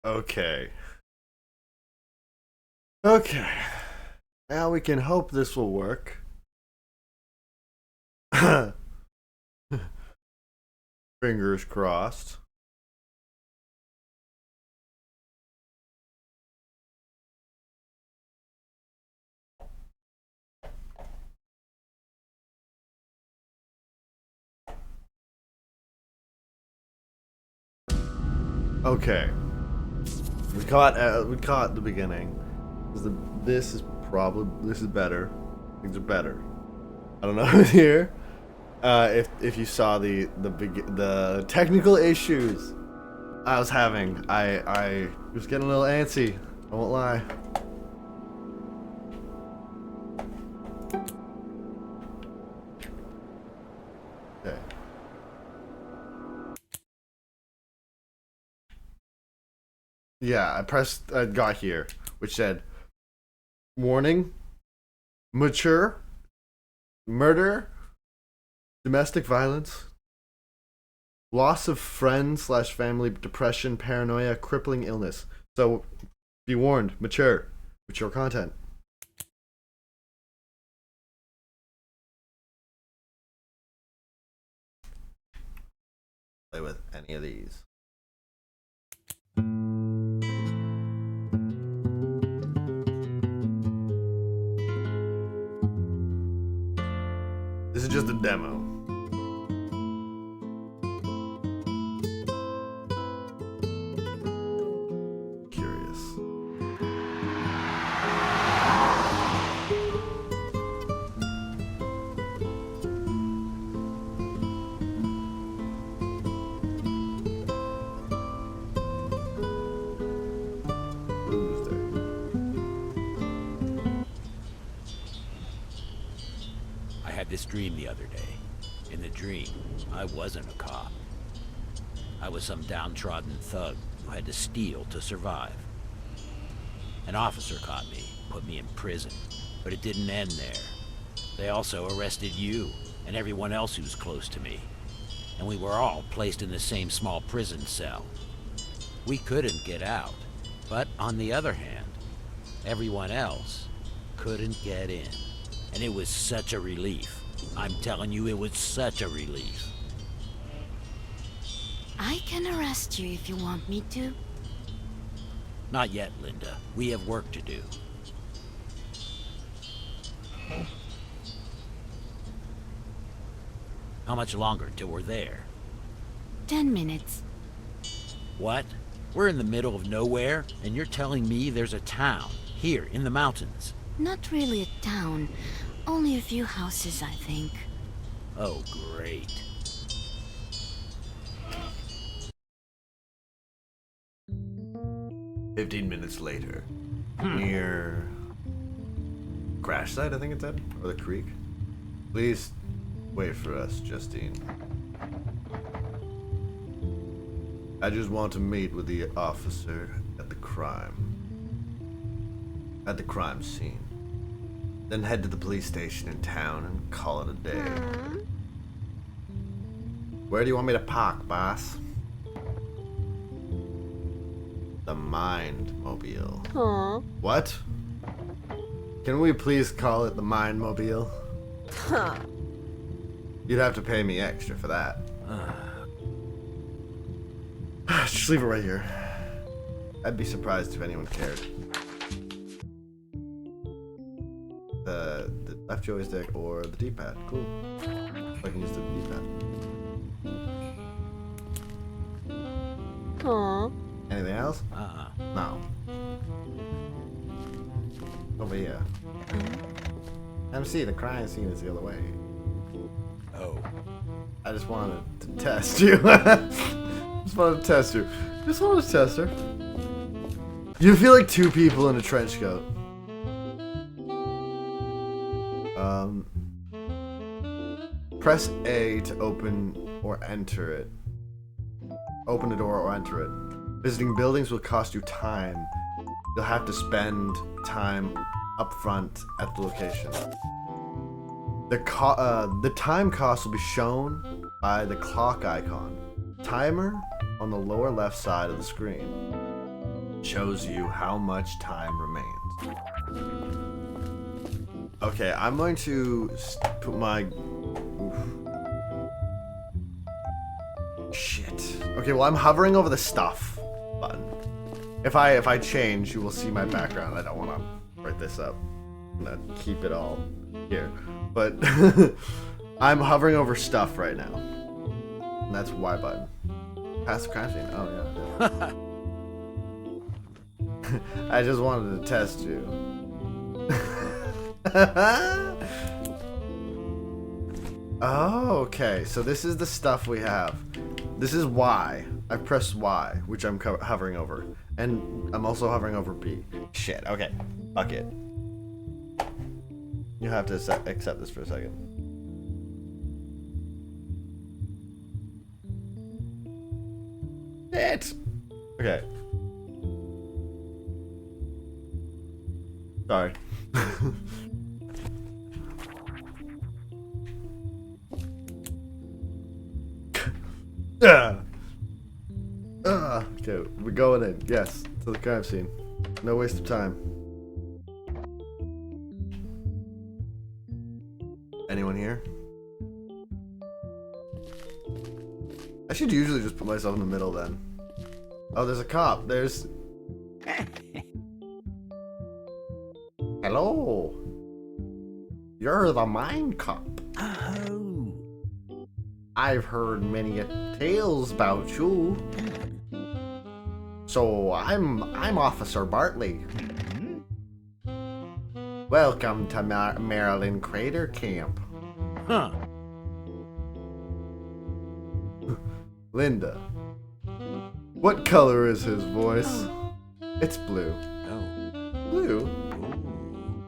Okay. Okay. Now we can hope this will work. Fingers crossed. Okay. We caught the beginning. This is better. Things are better. I don't know who's here. If you saw the technical issues I was having, I was getting a little antsy. I won't lie. Okay. Yeah, I got here, which said, warning, mature, murder, domestic violence, loss of friends slash family, depression, paranoia, crippling illness. So, be warned, mature content. Play with any of these. This is just a demo. Curious. I had this dream the other day. In the dream, I wasn't a cop. I was some downtrodden thug who had to steal to survive. An officer caught me, put me in prison, but it didn't end there. They also arrested you and everyone else who's close to me, and we were all placed in the same small prison cell. We couldn't get out, but on the other hand, everyone else couldn't get in. And it was such a relief. I'm telling you, it was such a relief. I can arrest you if you want me to. Not yet, Linda. We have work to do. How much longer till we're there? 10 minutes. What? We're in the middle of nowhere, and you're telling me there's a town here in the mountains? Not really a town. Only a few houses, I think. Oh, great. "15 minutes later, near crash site, I think it's at, or the creek. Please wait for us, Justine. I just want to meet with the officer at the crime scene. Then head to the police station in town and call it a day." "Where do you want me to park, boss?" "The Mindmobile." Huh? "What? Can we please call it the Mindmobile?" Huh. "You'd have to pay me extra for that." Just leave it right here. I'd be surprised if anyone cared. The left joystick or the D-pad. Cool. I can use the D-pad. Huh? Anything else? No. Over here. MC, the crime scene is the other way. Oh. I just wanted to test you. Just wanted to test her. You feel like two people in a trench coat. Press A to open or enter it. Open the door or enter it. Visiting buildings will cost you time. You'll have to spend time up front at the location. The time cost will be shown by the clock icon. Timer on the lower left side of the screen. shows you how much time remains. Okay, I'm going to put my... Oof. Shit. Okay, well, I'm hovering over the stuff button. If I change, you will see my background. I don't want to write this up. I'm gonna keep it all here. But I'm hovering over stuff right now. And that's Y button. Passive crime scene. Oh, yeah. I just wanted to test you. Oh, okay. So this is the stuff we have. This is Y. I pressed Y, which I'm hovering over. And I'm also hovering over B. Shit. Okay. Fuck it. You have to accept this for a second. Shit. Okay. Sorry. Okay, we're going in. Yes, to the crime scene. No waste of time. Anyone here? I should usually just put myself in the middle then. Oh, there's a cop. There's... Hello. You're the Mindcop. Oh. I've heard many tales about you. So I'm Officer Bartley. Welcome to Maryland Crater Camp. Huh. Linda. What color is his voice? It's blue. Oh. Blue?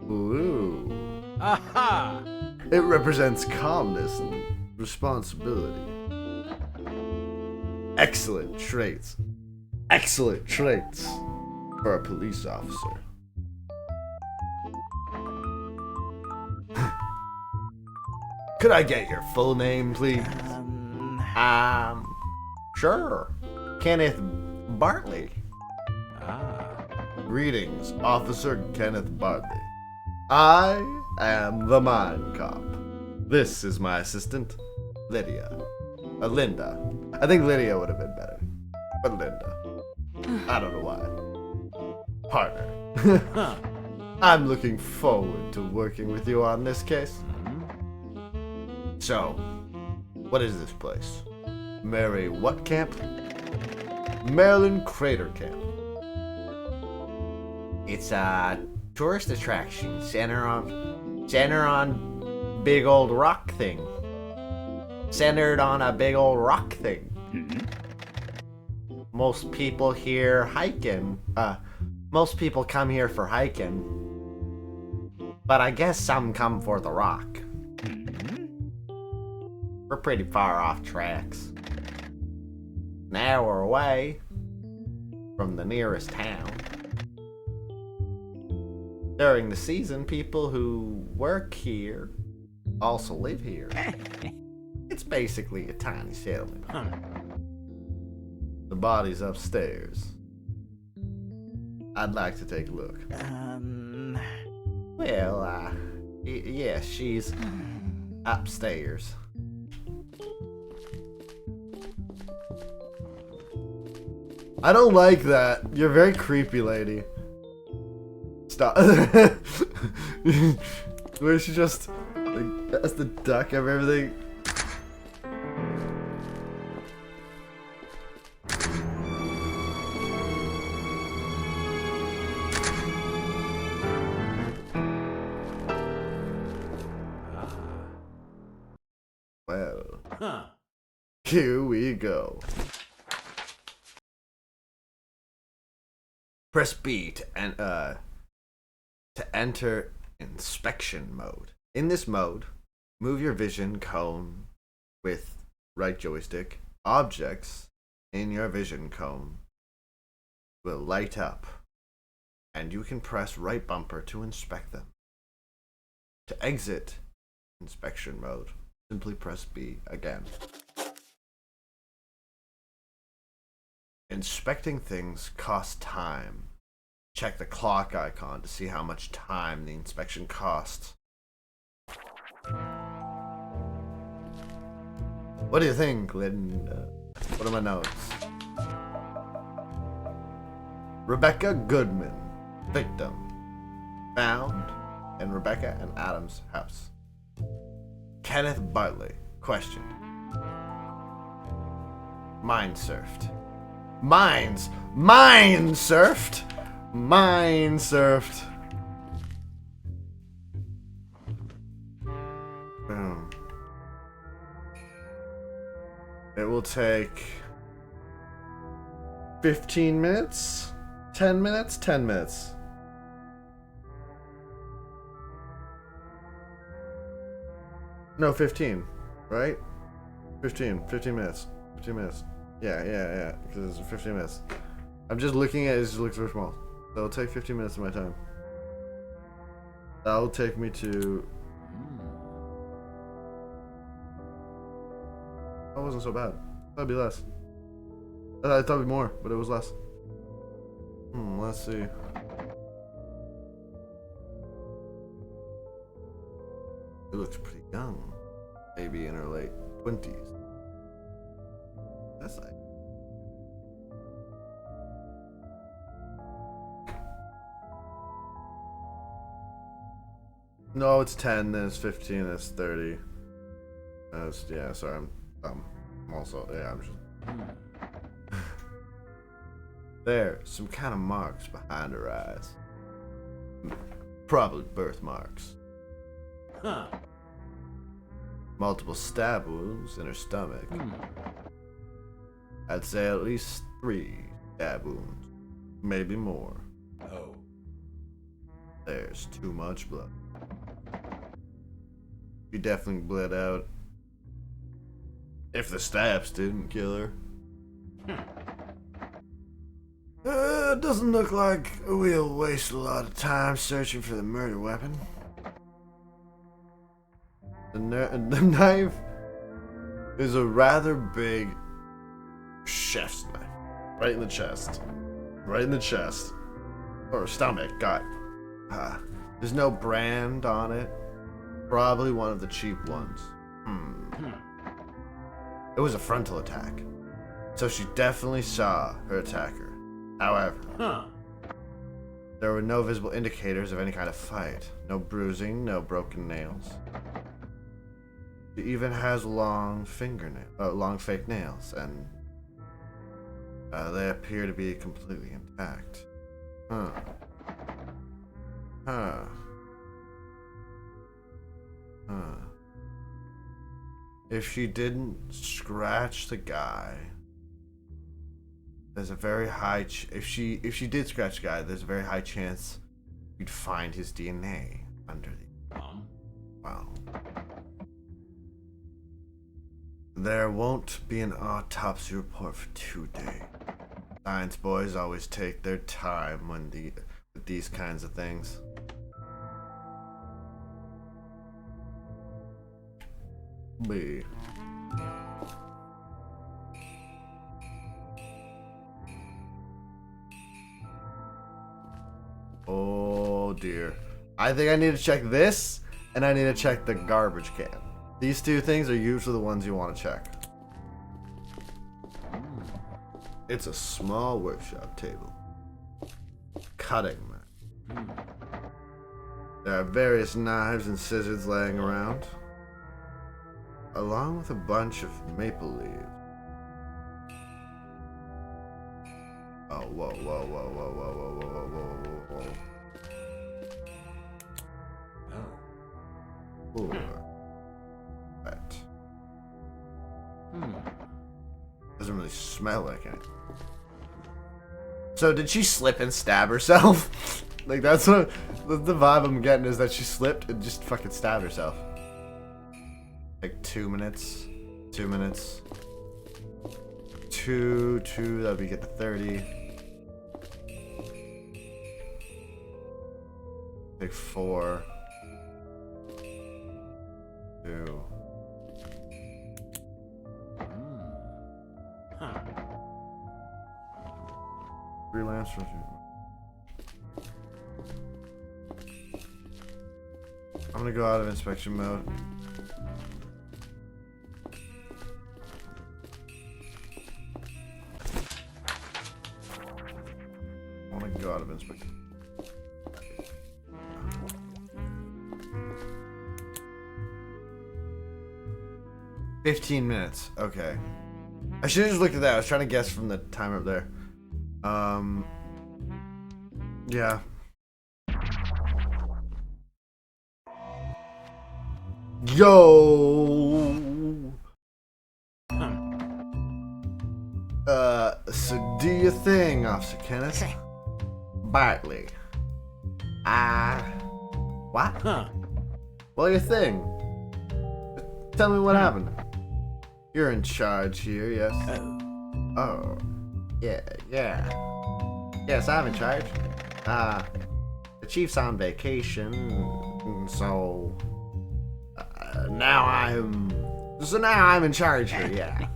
Ooh. Blue. Aha! It represents calmness and responsibility. Excellent traits. Excellent traits for a police officer. Could I get your full name, please? Sure. Kenneth Bartley. Ah. Greetings, Officer Kenneth Bartley. I am the Mindcop. This is my assistant, Lydia. Linda. I think Lydia would have been better. But Linda. I don't know why. Partner. Huh. I'm looking forward to working with you on this case. So, what is this place? Mary what camp? Maryland Crater Camp. It's a tourist attraction centered on big old rock thing. Centered on a big old rock thing. Most people here hiking. Most people come here for hiking. But I guess some come for the rock. We're pretty far off tracks. An hour away from the nearest town. During the season, people who work here also live here. It's basically a tiny settlement. The body's upstairs. I'd like to take a look. Well, yeah, she's upstairs. I don't like that. You're very creepy, lady. Stop. Where she just like, that's the duck of everything. Well, Huh. here we go. Press B to enter inspection mode. In this mode, move your vision cone with right joystick. Objects in your vision cone will light up, and you can press right bumper to inspect them. To exit inspection mode, simply press B again. Inspecting things costs time check the clock icon to see how much time the inspection costs. What do you think, Linda? What are my notes? Rebecca Goodman, victim, found in Rebecca and Adam's house. Kenneth Bartley, questioned. Mind surfed. Mind surfed. Mind surfed. Boom. It will take 15 minutes? 10 minutes? 10 minutes. No, 15, right? 15 minutes. 15 minutes. Yeah, because it's 15 minutes. I'm just looking at it, it just looks very small. So it'll take 15 minutes of my time. That'll take me to... That wasn't so bad. That'd be less. I thought it'd be more, but it was less. Let's see. It looks pretty young. Maybe in her late 20s. That's like... No, it's 10, then it's 15, then it's 30. Yeah, sorry, I'm also, yeah, I'm just... There, some kind of marks behind her eyes. Probably birthmarks. Huh. Multiple stab wounds in her stomach. I'd say at least 3 stab wounds. Maybe more. Oh. There's too much blood. She definitely bled out. If the stabs didn't kill her. It doesn't look like we'll waste a lot of time searching for the murder weapon. The knife is a rather big chef's knife. Right in the chest. Right in the chest. Or stomach. God. There's no brand on it. Probably one of the cheap ones. It was a frontal attack. So she definitely saw her attacker. However, there were no visible indicators of any kind of fight. No bruising, no broken nails. She even has long fake nails, and they appear to be completely intact. If she didn't scratch the guy, there's a very high if she did scratch the guy, there's a very high chance you'd find his DNA under the Wow. There won't be an autopsy report for 2 days. Science boys always take their time with these kinds of things. B. Oh dear. I think I need to check this, and I need to check the garbage can. These 2 things are usually the ones you want to check. It's a small workshop table. Cutting mat. There are various knives and scissors laying around, along with a bunch of maple leaves. Oh, whoa, whoa, whoa, whoa, whoa, whoa, whoa, whoa, whoa, whoa. Ooh. Right. Doesn't really smell like it. So did she slip and stab herself? Like that's what the vibe I'm getting is that she slipped and just fucking stabbed herself. Like 2 minutes. 2 minutes. 2, that'd be get to 30. Like 4. 2. Freelance review. I'm gonna go out of inspection mode. I wanna go out of inspection. 15 minutes. Okay. I should have just looked at that. I was trying to guess from the timer up there. Yeah. Yo. So do your thing, Officer Kenneth. Bartley. What? Huh. Well, your thing. Tell me what happened. You're in charge here, yes? Oh. Yeah. Yes, I'm in charge. The chief's on vacation, so now I'm in charge here, yeah.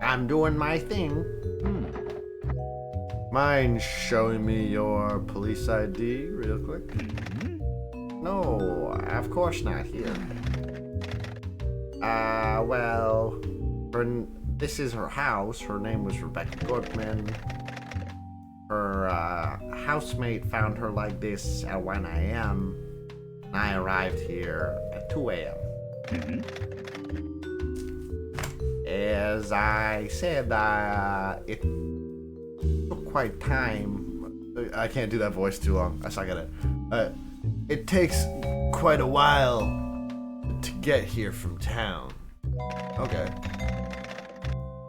I'm doing my thing. Mind showing me your police ID real quick? No, of course not here. Well, this is her house. Her name was Rebecca Goodman. Her housemate found her like this at 1 a.m. and I arrived here at 2 a.m. As I said, it took quite time. I can't do that voice too long. I suck at it. It takes quite a while to get here from town. Okay.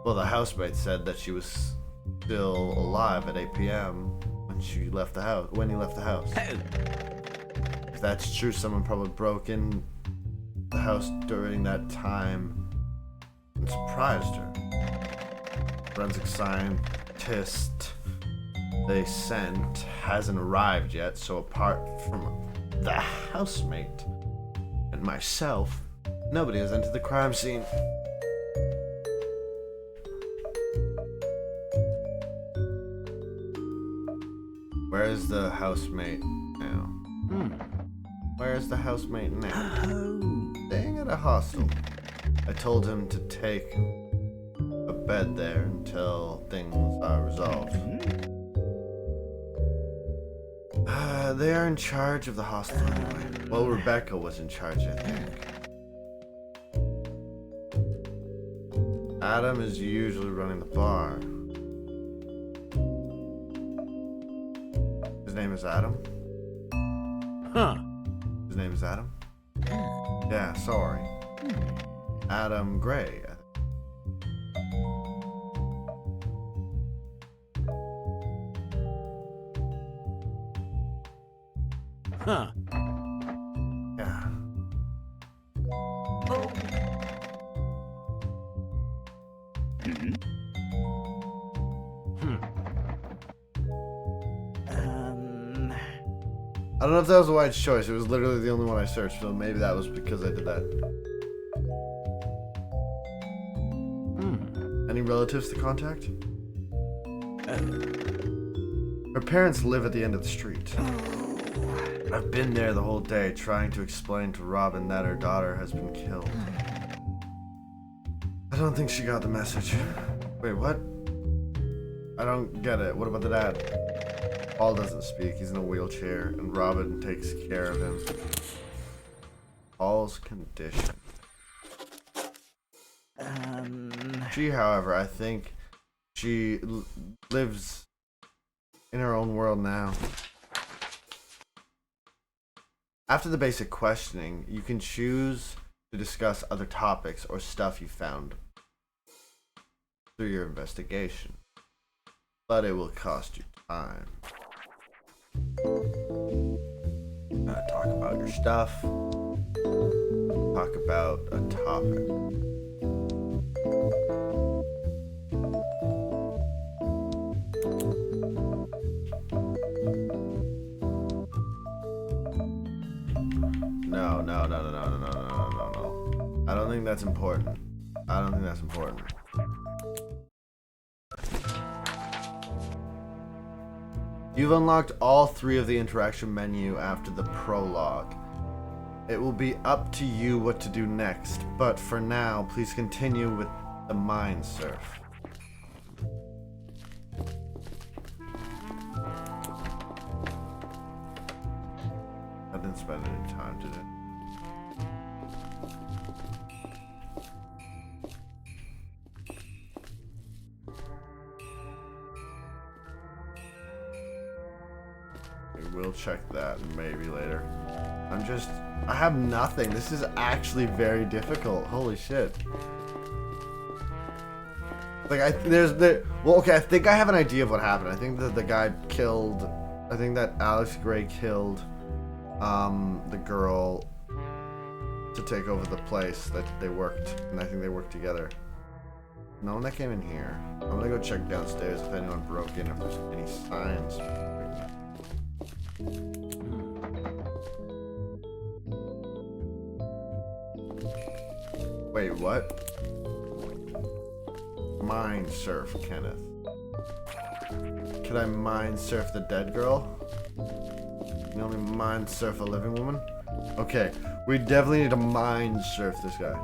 Well, the housemate said that she was still alive at 8 p.m. when she left the house. When he left the house. If that's true, someone probably broke in the house during that time and surprised her. Forensic scientist they sent hasn't arrived yet, so apart from the housemate and myself, nobody has entered the crime scene. Where is the housemate now? Where is the housemate now? Staying at a hostel. I told him to take a bed there until things are resolved. They are in charge of the hostel anyway. Well, Rebecca was in charge, I think. Adam is usually running the bar. His name is Adam? Huh. His name is Adam? Yeah, sorry. Adam Gray. Huh. Yeah. I don't know if that was a wise choice. It was literally the only one I searched, so maybe that was because I did that. Any relatives to contact? Her parents live at the end of the street. I've been there the whole day trying to explain to Robin that her daughter has been killed. I don't think she got the message. Wait, what? I don't get it. What about the dad? Paul doesn't speak. He's in a wheelchair, and Robin takes care of him. Paul's condition. She, however, I think she lives in her own world now. After the basic questioning, you can choose to discuss other topics or stuff you found through your investigation, but it will cost you time. Talk about your stuff. Talk about a topic. No. I don't think that's important. I don't think that's important. You've unlocked all 3 of the interaction menu after the prologue. It will be up to you what to do next, but for now, please continue with the Mind Surf. I didn't spend any time, did it? We'll check that maybe later. I have nothing. This is actually very difficult. Holy shit. Like, well, okay, I think I have an idea of what happened. I think that the guy killed, I think that Alex Gray killed, the girl to take over the place that they worked, and I think they worked together. No one that came in here. I'm gonna go check downstairs if anyone broke in, if there's any signs. Wait, what? Mind surf, Kenneth. Could I mind surf the dead girl? You only mind surf a living woman? Okay, we definitely need to mind surf this guy.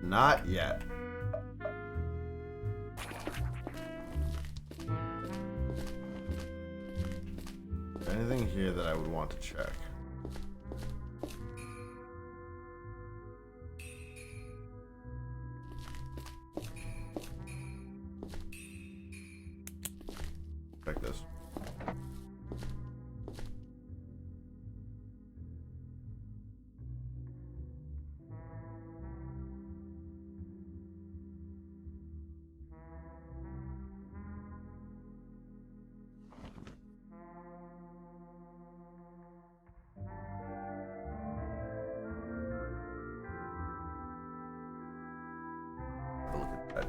Not yet. Is there anything here that I would want to check? Check this. Look at that.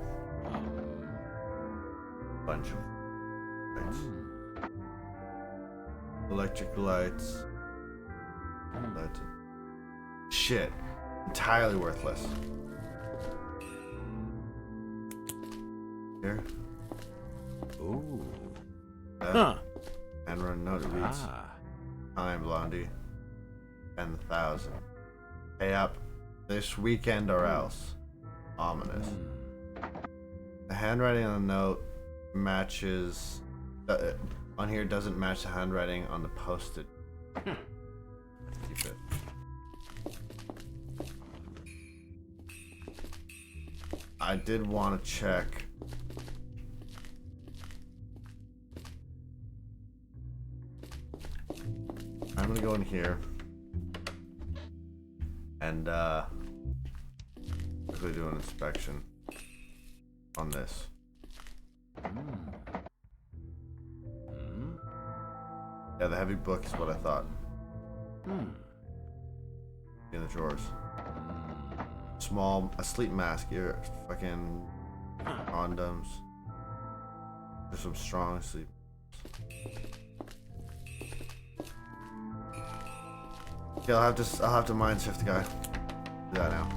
Bunch of lights. Electric lights. Lights. Shit. Entirely worthless. Here. Ooh. Huh. And run note reads. Ah. Time, Blondie. 10,000. Pay up this weekend or else. Ominous. The handwriting on the note matches. On here doesn't match the handwriting on the posted. Keep it. I did want to check. I'm gonna go in here and quickly do an inspection on this. Yeah, the heavy book is what I thought. In the drawers. A sleep mask here, fucking condoms. There's some strong sleep. Okay, I'll have to mind shift the guy. Do that now.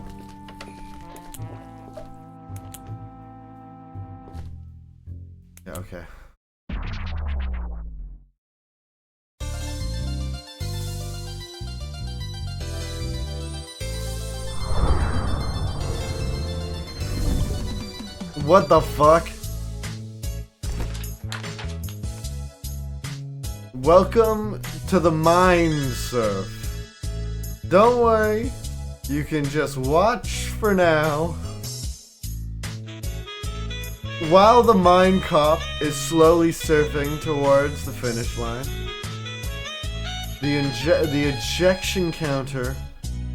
Yeah, okay. What the fuck? Welcome to the Mind Surf. Don't worry, you can just watch for now. While the Mindcop is slowly surfing towards the finish line, the ejection counter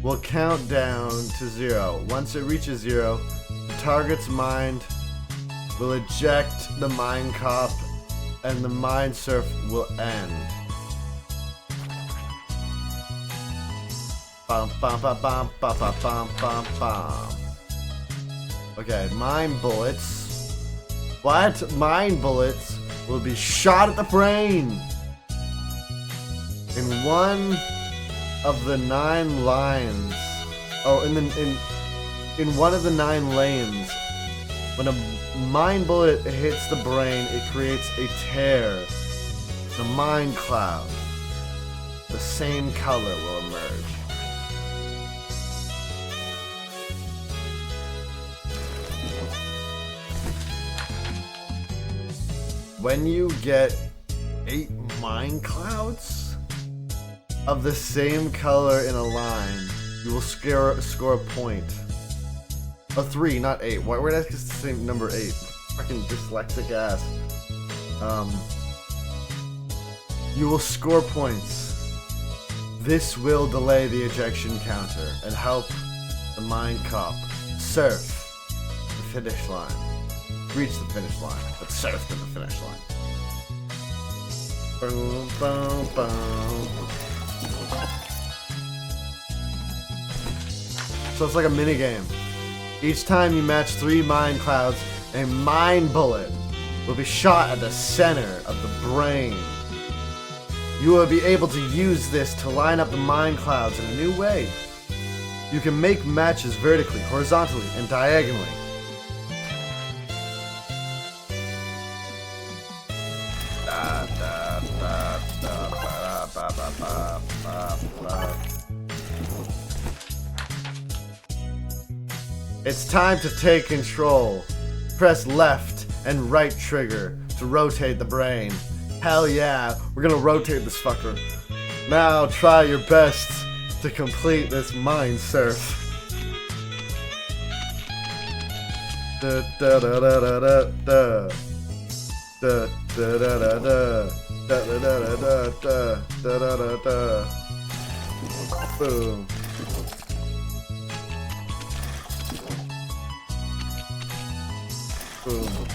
will count down to 0. Once it reaches 0, the target's mind will eject the Mindcop and the Mind Surf will end. Bum, bum, bum, bum, bum, bum, bum, bum, bum. Okay, mind bullets. What? Mind bullets will be shot at the brain in one of the 9 lines Oh, and then in one of the 9 lanes, when a mind bullet hits the brain, it creates a tear. The mind cloud. The same color will emerge. When you get 8 mind clouds of the same color in a line, you will score a point. A 3, not 8. Why did I just say number 8? Fucking dyslexic ass. You will score points. This will delay the ejection counter and help the Mindcop surf the finish line. Reach the finish line, but surf to the finish line. Boom, boom, boom. So it's like a mini game. Each time you match 3 mind clouds, a mind bullet will be shot at the center of the brain. You will be able to use this to line up the mind clouds in a new way. You can make matches vertically, horizontally, and diagonally. It's time to take control. Press left and right trigger to rotate the brain. Hell yeah, we're gonna rotate this fucker. Now try your best to complete this mind surf. Da da da da da da da da da da da da da da da da da da da. Boom. Boom.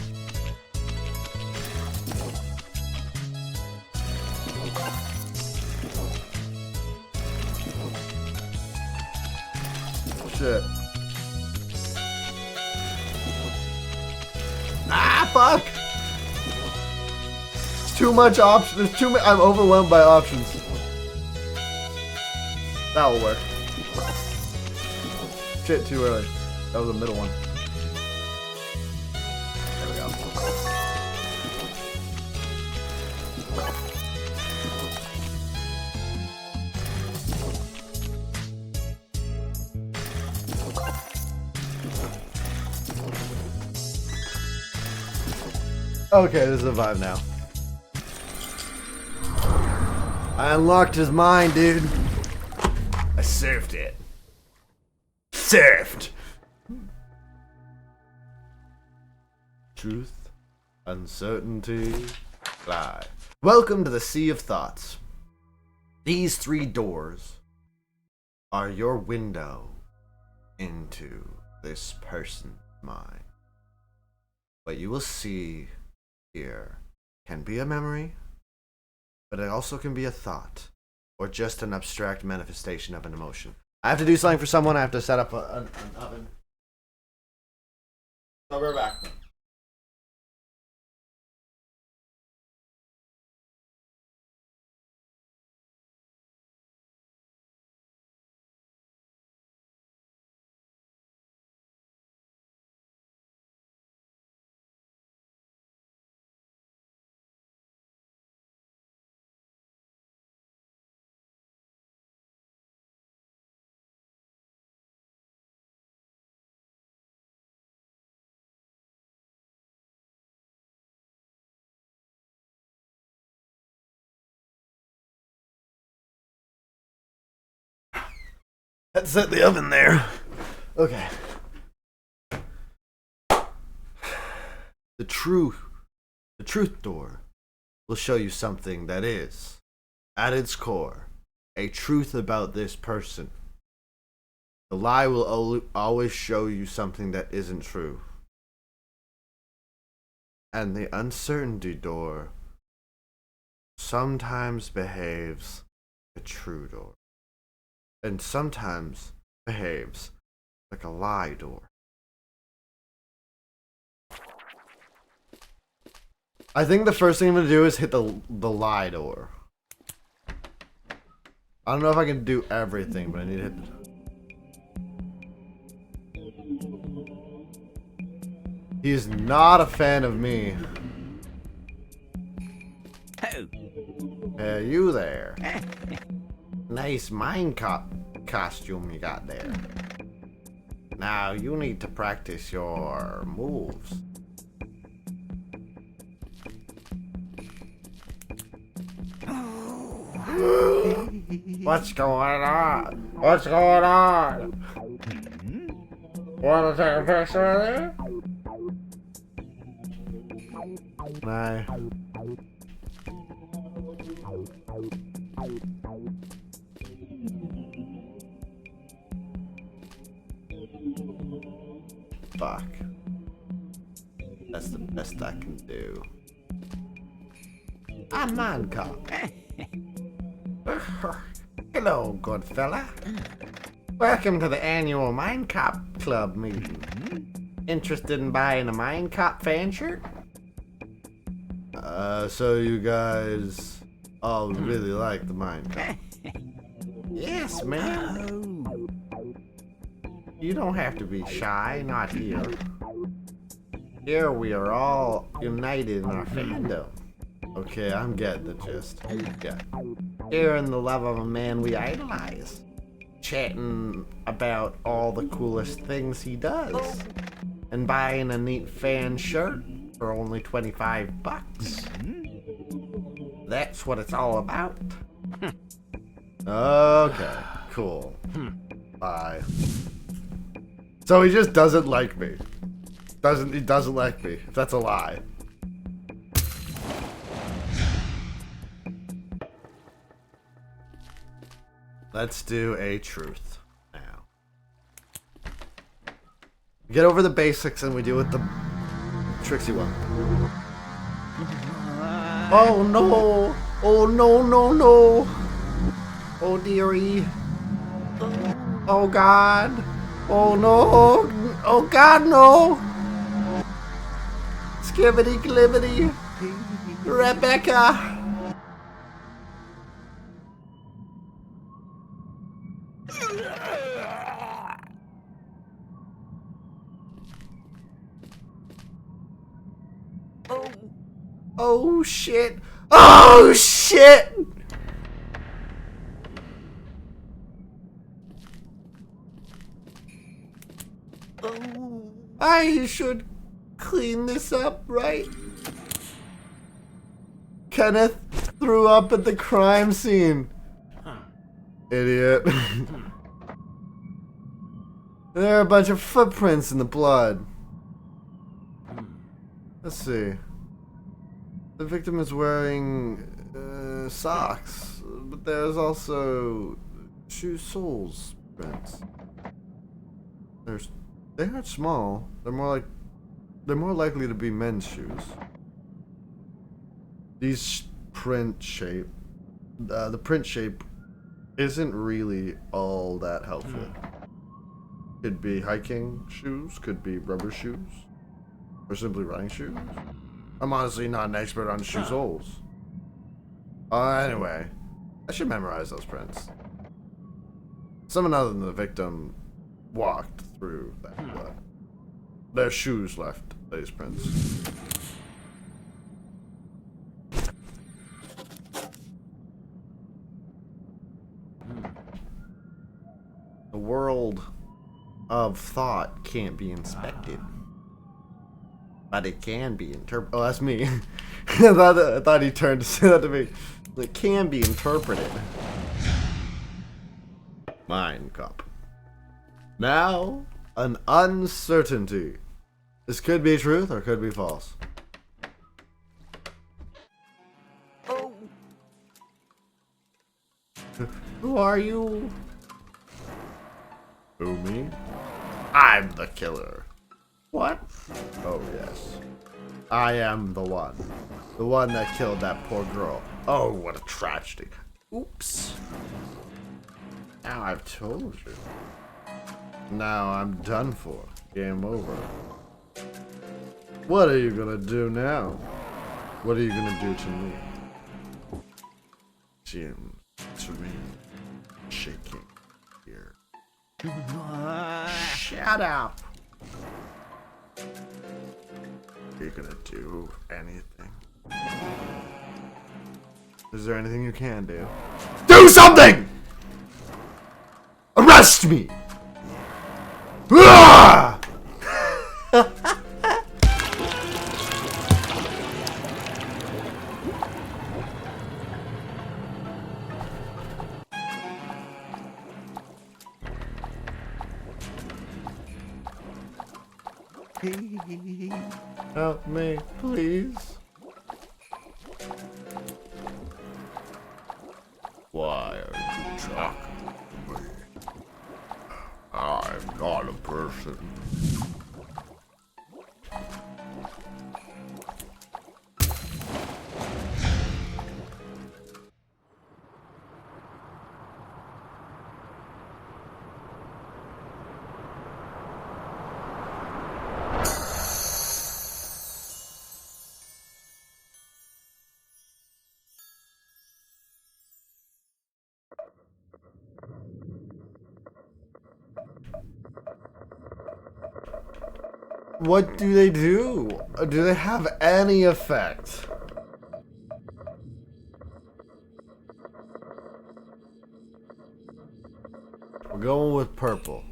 Shit. Ah, fuck! It's too much options. There's too many. I'm overwhelmed by options. That will work. Shit, too early. That was the middle one. There we go. Okay, this is a vibe now. I unlocked his mind, dude. I surfed it. Surfed! Truth, uncertainty, lie. Welcome to the Sea of Thoughts. These 3 doors are your window into this person's mind. What you will see here can be a memory, but it also can be a thought, or just an abstract manifestation of an emotion. I have to do something for someone. I have to set up an oven. So we're back. Let's set the oven there. Okay. The truth door will show you something that is, at its core, a truth about this person. The lie will always show you something that isn't true. And the uncertainty door sometimes behaves like a true door. And sometimes behaves like a lie door. I think the first thing I'm gonna do is hit the lie door. I don't know if I can do everything, but I need to hit the... He's not a fan of me. Oh. Hey, you there. Nice Mindcop costume you got there. Now you need to practice your moves. What's going on? What's going on? Want to take a picture of it? Nah. Fuck. That's the best I can do. I'm Mindcop. Hello, good fella. Welcome to the annual Mindcop Club meeting. Interested in buying a Mindcop fan shirt? So you guys all really like the Mindcop? Yes, man. You don't have to be shy, not here. Here we are all united in our fandom. Okay, I'm getting the gist. Yeah. Sharing the love of a man we idolize. Chatting about all the coolest things he does. And buying a neat fan shirt for only 25 bucks. That's what it's all about. Okay, cool. Bye. So he just doesn't like me. He doesn't like me. If that's a lie. Let's do a truth now. Get over the basics and we deal with the tricksy one. Oh no! Oh no no no! Oh dearie! Oh god! Oh no! Oh god no! Skibbity glibbity! Rebecca! Oh shit! Oh shit! I should clean this up, right? Kenneth threw up at the crime scene. Idiot. There are a bunch of footprints in the blood. Let's see. The victim is wearing socks, but there's also shoe soles prints. They aren't small. They're more likely to be men's shoes. These print shape, the print shape isn't really all that helpful. Could be hiking shoes, could be rubber shoes, or simply running shoes. I'm honestly not an expert on shoe soles. Anyway, I should memorize those prints. Someone other than the victim walked through that blood. Their shoes left these prints. The world of thought can't be inspected. But it can be interpreted. Oh, that's me. I thought he turned to say that to me. It can be interpreted. Mindcop. Now, an uncertainty. This could be truth or could be false. Oh. Who are you? Who, me? I'm the killer. What? Oh, yes. I am the one. The one that killed that poor girl. Oh, what a tragedy. Oops. Now I've told you. Now I'm done for. Game over. What are you gonna do now? What are you gonna do to me? Jim, to me. Shaking here. Shut up. Are you gonna do anything? Is there anything you can do? Do something! Arrest me! Ah! Help me, please. Why are you talking to me? I'm not a person. What do they do? Do they have any effect? We're going with purple.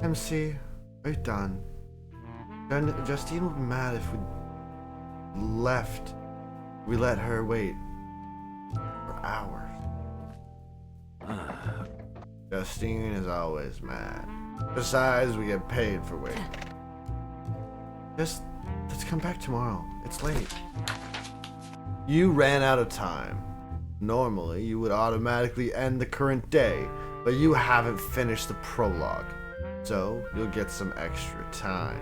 MC, are you done? Justine would be mad if we left. We let her wait for hours. Justine is always mad. Besides, we get paid for waiting. Just, let's come back tomorrow. It's late. You ran out of time. Normally, you would automatically end the current day, but you haven't finished the prologue. So, you'll get some extra time.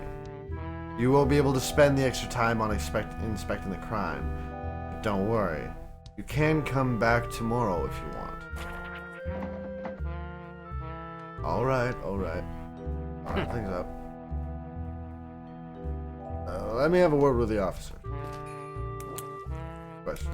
You won't be able to spend the extra time on inspecting the crime. But don't worry. You can come back tomorrow if you want. Alright. Alright, things up. Let me have a word with the officer. Question.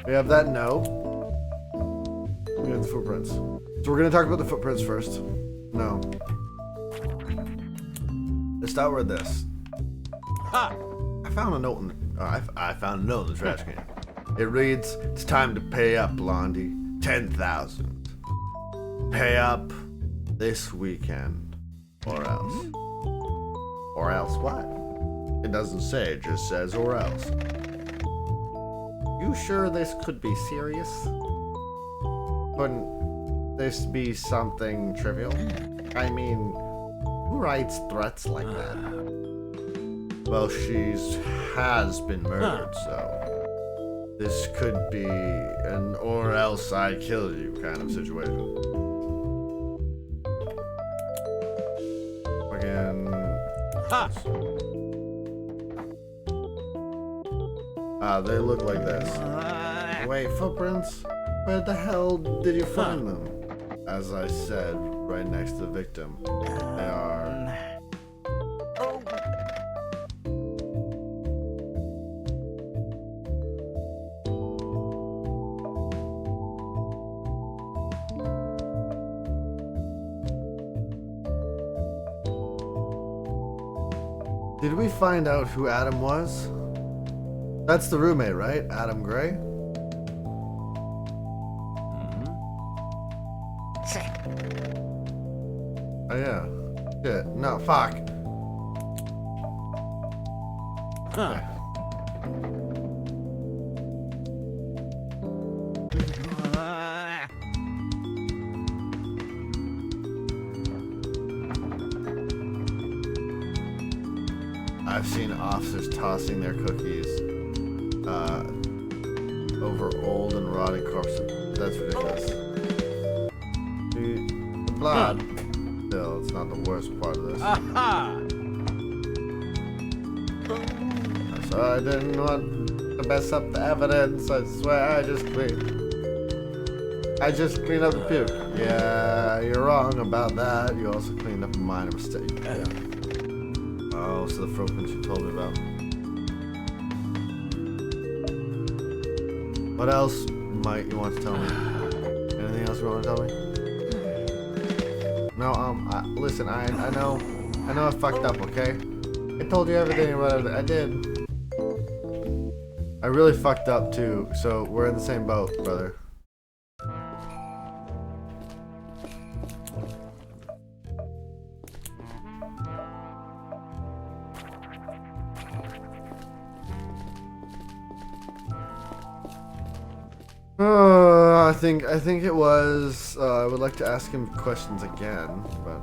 We have that note. We have the footprints. So we're gonna talk about the footprints first. No. Let's start with this. Ha! I found a note in the, I found a note in the trash can. It reads, "It's time to pay up, Blondie. 10,000. Pay up this weekend, or else." Or else what? It doesn't say. It just says or else. You sure this could be serious? Couldn't this be something trivial? I mean, who writes threats like that? Well, has been murdered, so this could be an or else I kill you kind of situation. Again. Ha! They look like this. Wait, footprints? Where the hell did you find them? As I said, right next to the victim. They are... Did we find out who Adam was? That's the roommate, right? Adam Gray? Oh yeah. Shit. No, fuck. Okay. I've seen officers tossing their cookies over old and rotting corpses. That's ridiculous. The blood. Still, it's not the worst part of this. Aha! So I didn't want to mess up the evidence. I swear, I just cleaned up the puke. Yeah, you're wrong about that. You also cleaned up a minor mistake. Yeah. Oh, so the footprints you told me about. What else might you want to tell me? Anything else you want to tell me? No, listen, I know I fucked up, okay? I told you everything about it. I did. I really fucked up too, so we're in the same boat, brother. I think it was. I would like to ask him questions again, but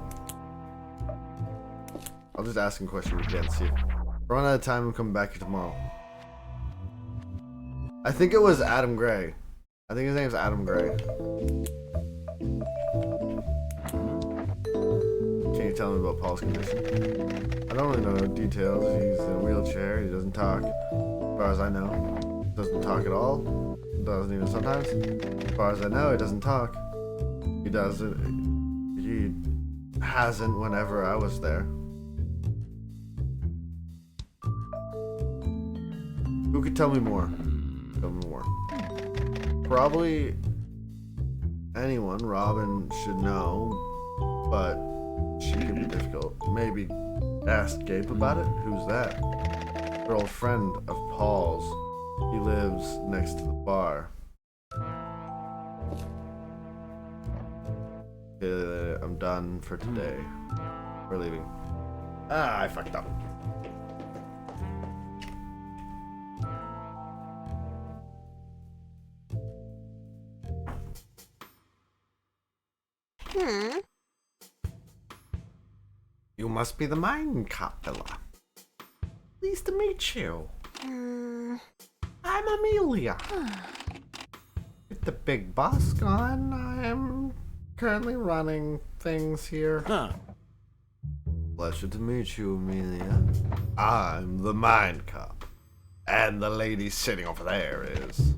I'll just ask him questions again. See if we're running out of time and come back here tomorrow. I think it was Adam Gray. I think his name's Adam Gray. Can you tell me about Paul's condition? I don't really know details. He's in a wheelchair. He doesn't talk, as far as I know. Doesn't talk at all. Doesn't even sometimes. As far as I know, he doesn't talk. He doesn't. He hasn't whenever I was there. Who could tell me more? Tell me more. Probably anyone. Robin should know, but she could be difficult. Maybe ask Gabe about it. Who's that? Her old friend of Paul's. He lives next to the bar. I'm done for today. We're leaving. Ah, I fucked up. You must be the Mindcop fella. Pleased to meet you. I'm Amelia. With the big boss gone, I am currently running things here. Pleasure to meet you, Amelia. I'm the Mindcop. And the lady sitting over there is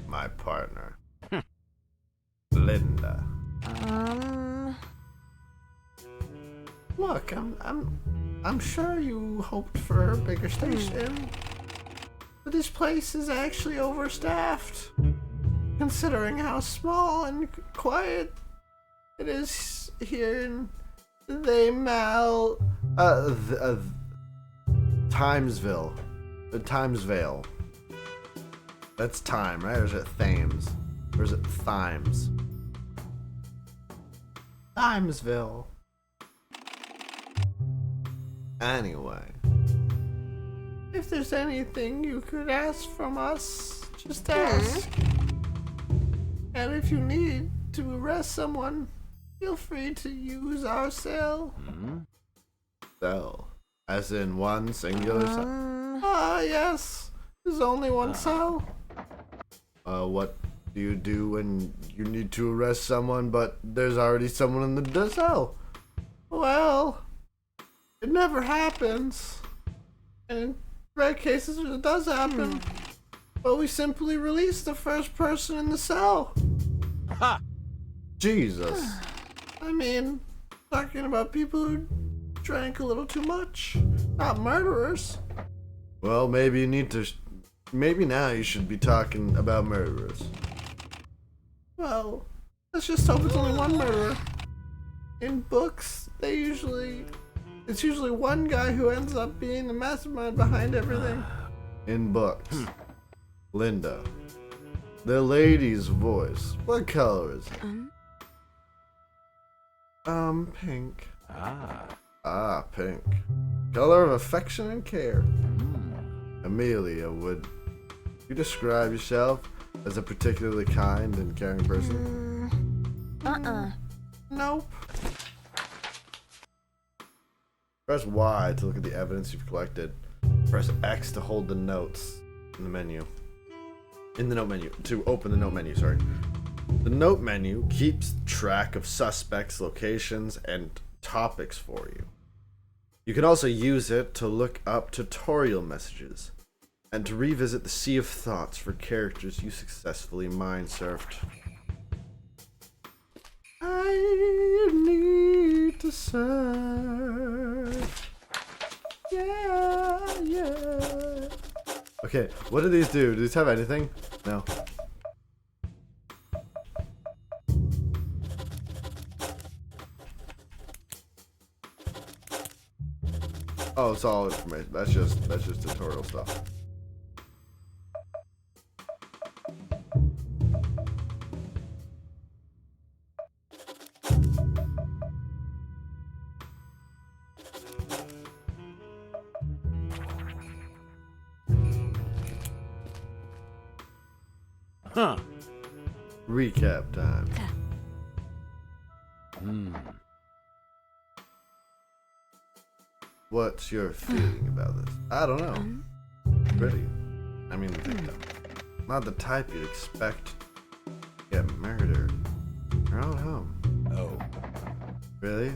my partner. Linda. Look, I'm sure you hoped for a bigger station. But this place is actually overstaffed, considering how small and quiet it is here in Timesville. Timesvale. That's Time, right? Or is it Thames? Or is it Thymes? Timesville. Anyway. If there's anything you could ask from us, just ask. And if you need to arrest someone, feel free to use our cell. Cell? As in one singular cell? Ah, yes. There's only one cell. What do you do when you need to arrest someone, but there's already someone in the cell? Well, it never happens. And in rare cases, it does happen. But we simply release the first person in the cell. Ha! Jesus. I mean, talking about people who drank a little too much, not murderers. Well, maybe you need to. Maybe now you should be talking about murderers. Well, let's just hope it's only one murderer. In books, it's usually one guy who ends up being the mastermind behind everything. In books. Linda. The lady's voice. What color is it? Pink. Ah, pink. Color of affection and care. Amelia, would you describe yourself as a particularly kind and caring person? Nope. Press Y to look at the evidence you've collected. Press X to hold the notes in the menu. In the note menu. To open the note menu, sorry. The note menu keeps track of suspects, locations, and topics for you. You can also use it to look up tutorial messages. and to revisit the sea of thoughts for characters you successfully mind-surfed. I need to surf. Yeah. Okay, what do these do? Do these have anything? No. Oh, it's all information. That's just tutorial stuff. Huh. Recap time. What's your feeling about this? I don't know. Pretty. I mean, not the type you'd expect to get murdered. Your own home. Oh. Really?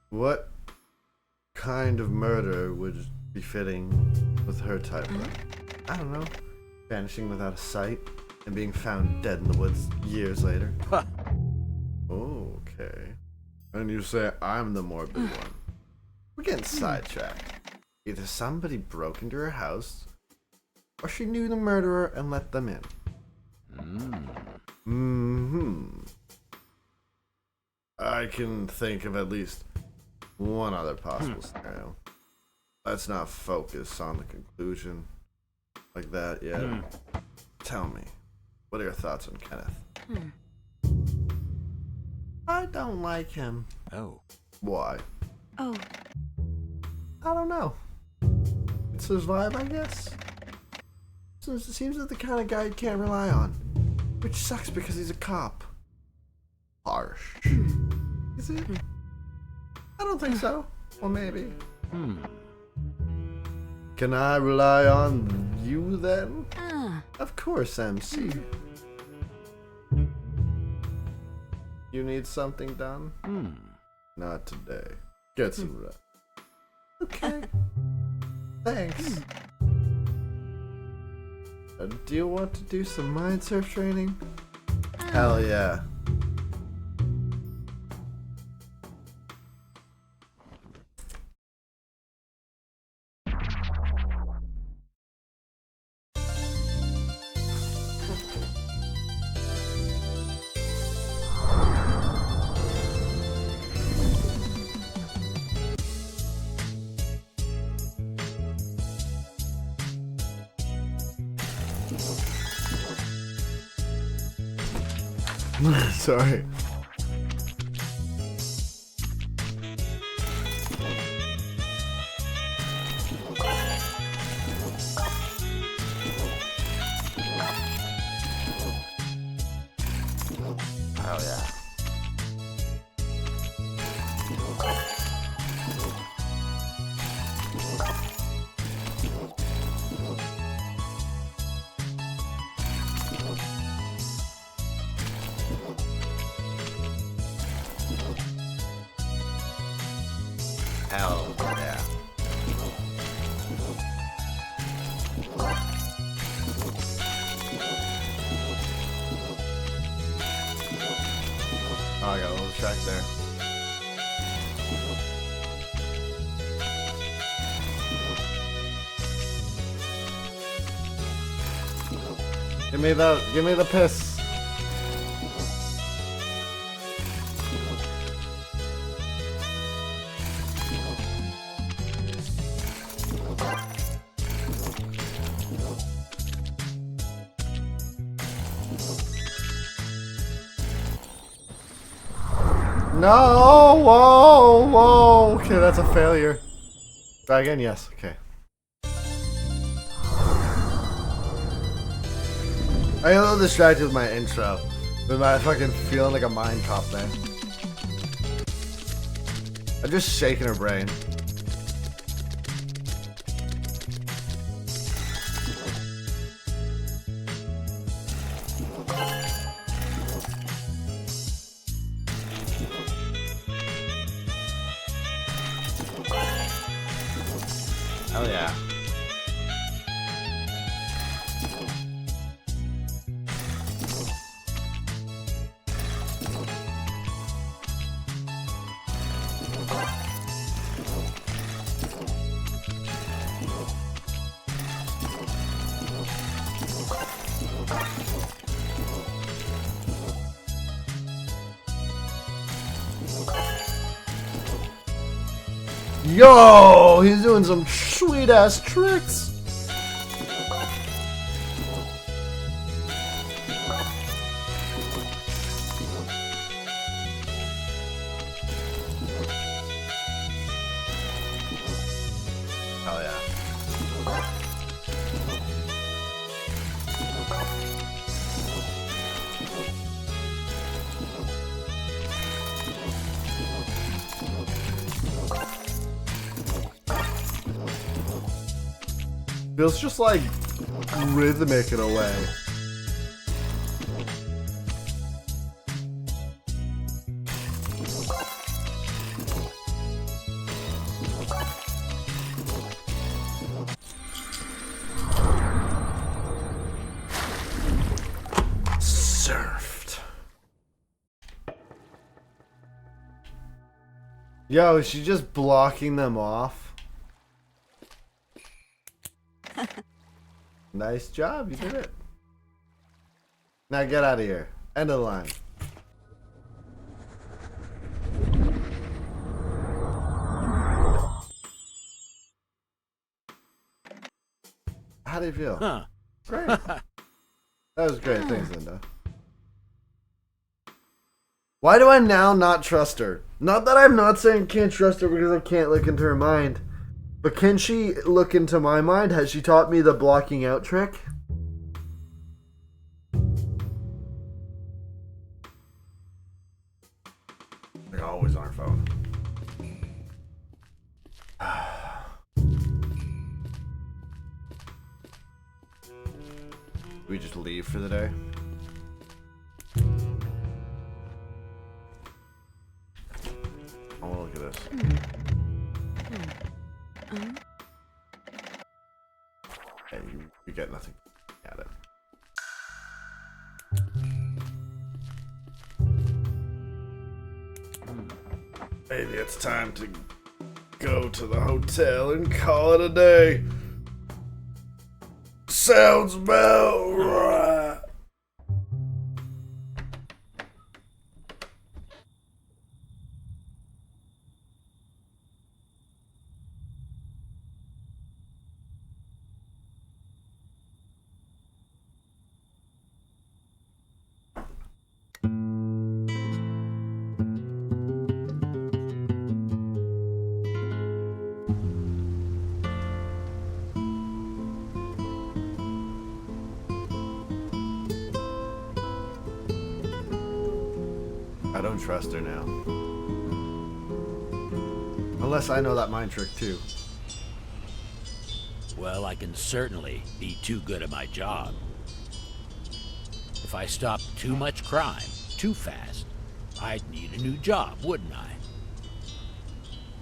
What kind of murder would be fitting with her type? I don't know. Vanishing without a sight and being found dead in the woods years later. Huh. Oh, okay. And you say I'm the morbid one. We're getting sidetracked. Either somebody broke into her house, or she knew the murderer and let them in. I can think of at least one other possible scenario. Let's not focus on the conclusion like that yet. Tell me, what are your thoughts on Kenneth? I don't like him. Oh. Why? Oh. I don't know. It's his vibe, I guess. It seems like the kind of guy you can't rely on. Which sucks because he's a cop. Harsh. Is it? I don't think so. Well, maybe. Can I rely on you then? Of course, MC. You need something done? Not today. Get some rest. Okay. Thanks. Do you want to do some mind surf training? Hell yeah. Sorry. Oh yeah. Hell yeah. Oh, I got a little track there. Give me the piss. No! Whoa! Whoa! Okay, that's a failure. Try again? Yes. Okay. I got a little distracted with my intro. With my fucking feeling like a Mindcop thing. I'm just shaking her brain. Hell yeah. Yo, he's doing some sweet ass tricks. Hell yeah. Feels just like rhythmic in a way. Surfed. Yo, is she just blocking them off? Nice job, you did it. Now get out of here. End of the line. How do you feel? Huh. Great. That was great. Thanks, Linda. Why do I now not trust her? Not that I'm not saying I can't trust her because I can't look into her mind. But can she look into my mind? Has she taught me the blocking out trick? Like always on her phone. We just leave for the day? I want to look at this. Hey, you get nothing at it. Maybe it's time to go to the hotel and call it a day. Sounds about right. I don't trust her now. Unless I know that mind trick too. Well, I can certainly be too good at my job. If I stopped too much crime too fast, I'd need a new job, wouldn't I?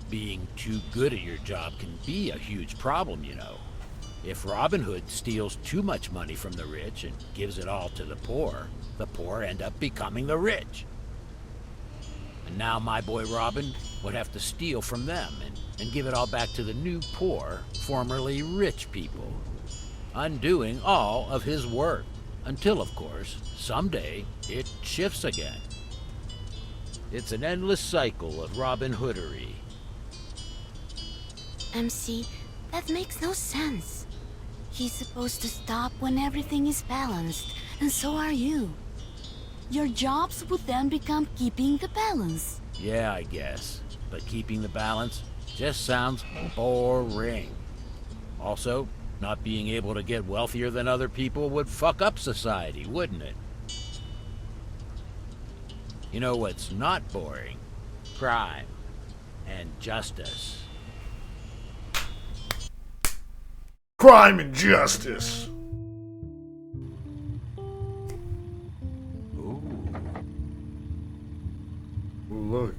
Being too good at your job can be a huge problem, you know. If Robin Hood steals too much money from the rich and gives it all to the poor end up becoming the rich. And now my boy Robin would have to steal from them and give it all back to the new poor, formerly rich people, undoing all of his work, until, of course, someday it shifts again. It's an endless cycle of Robin Hoodery. MC, that makes no sense. He's supposed to stop when everything is balanced, and so are you. Your jobs would then become keeping the balance. Yeah, I guess. But keeping the balance just sounds boring. Also, not being able to get wealthier than other people would fuck up society, wouldn't it? You know what's not boring? Crime and justice. Crime and justice. Look,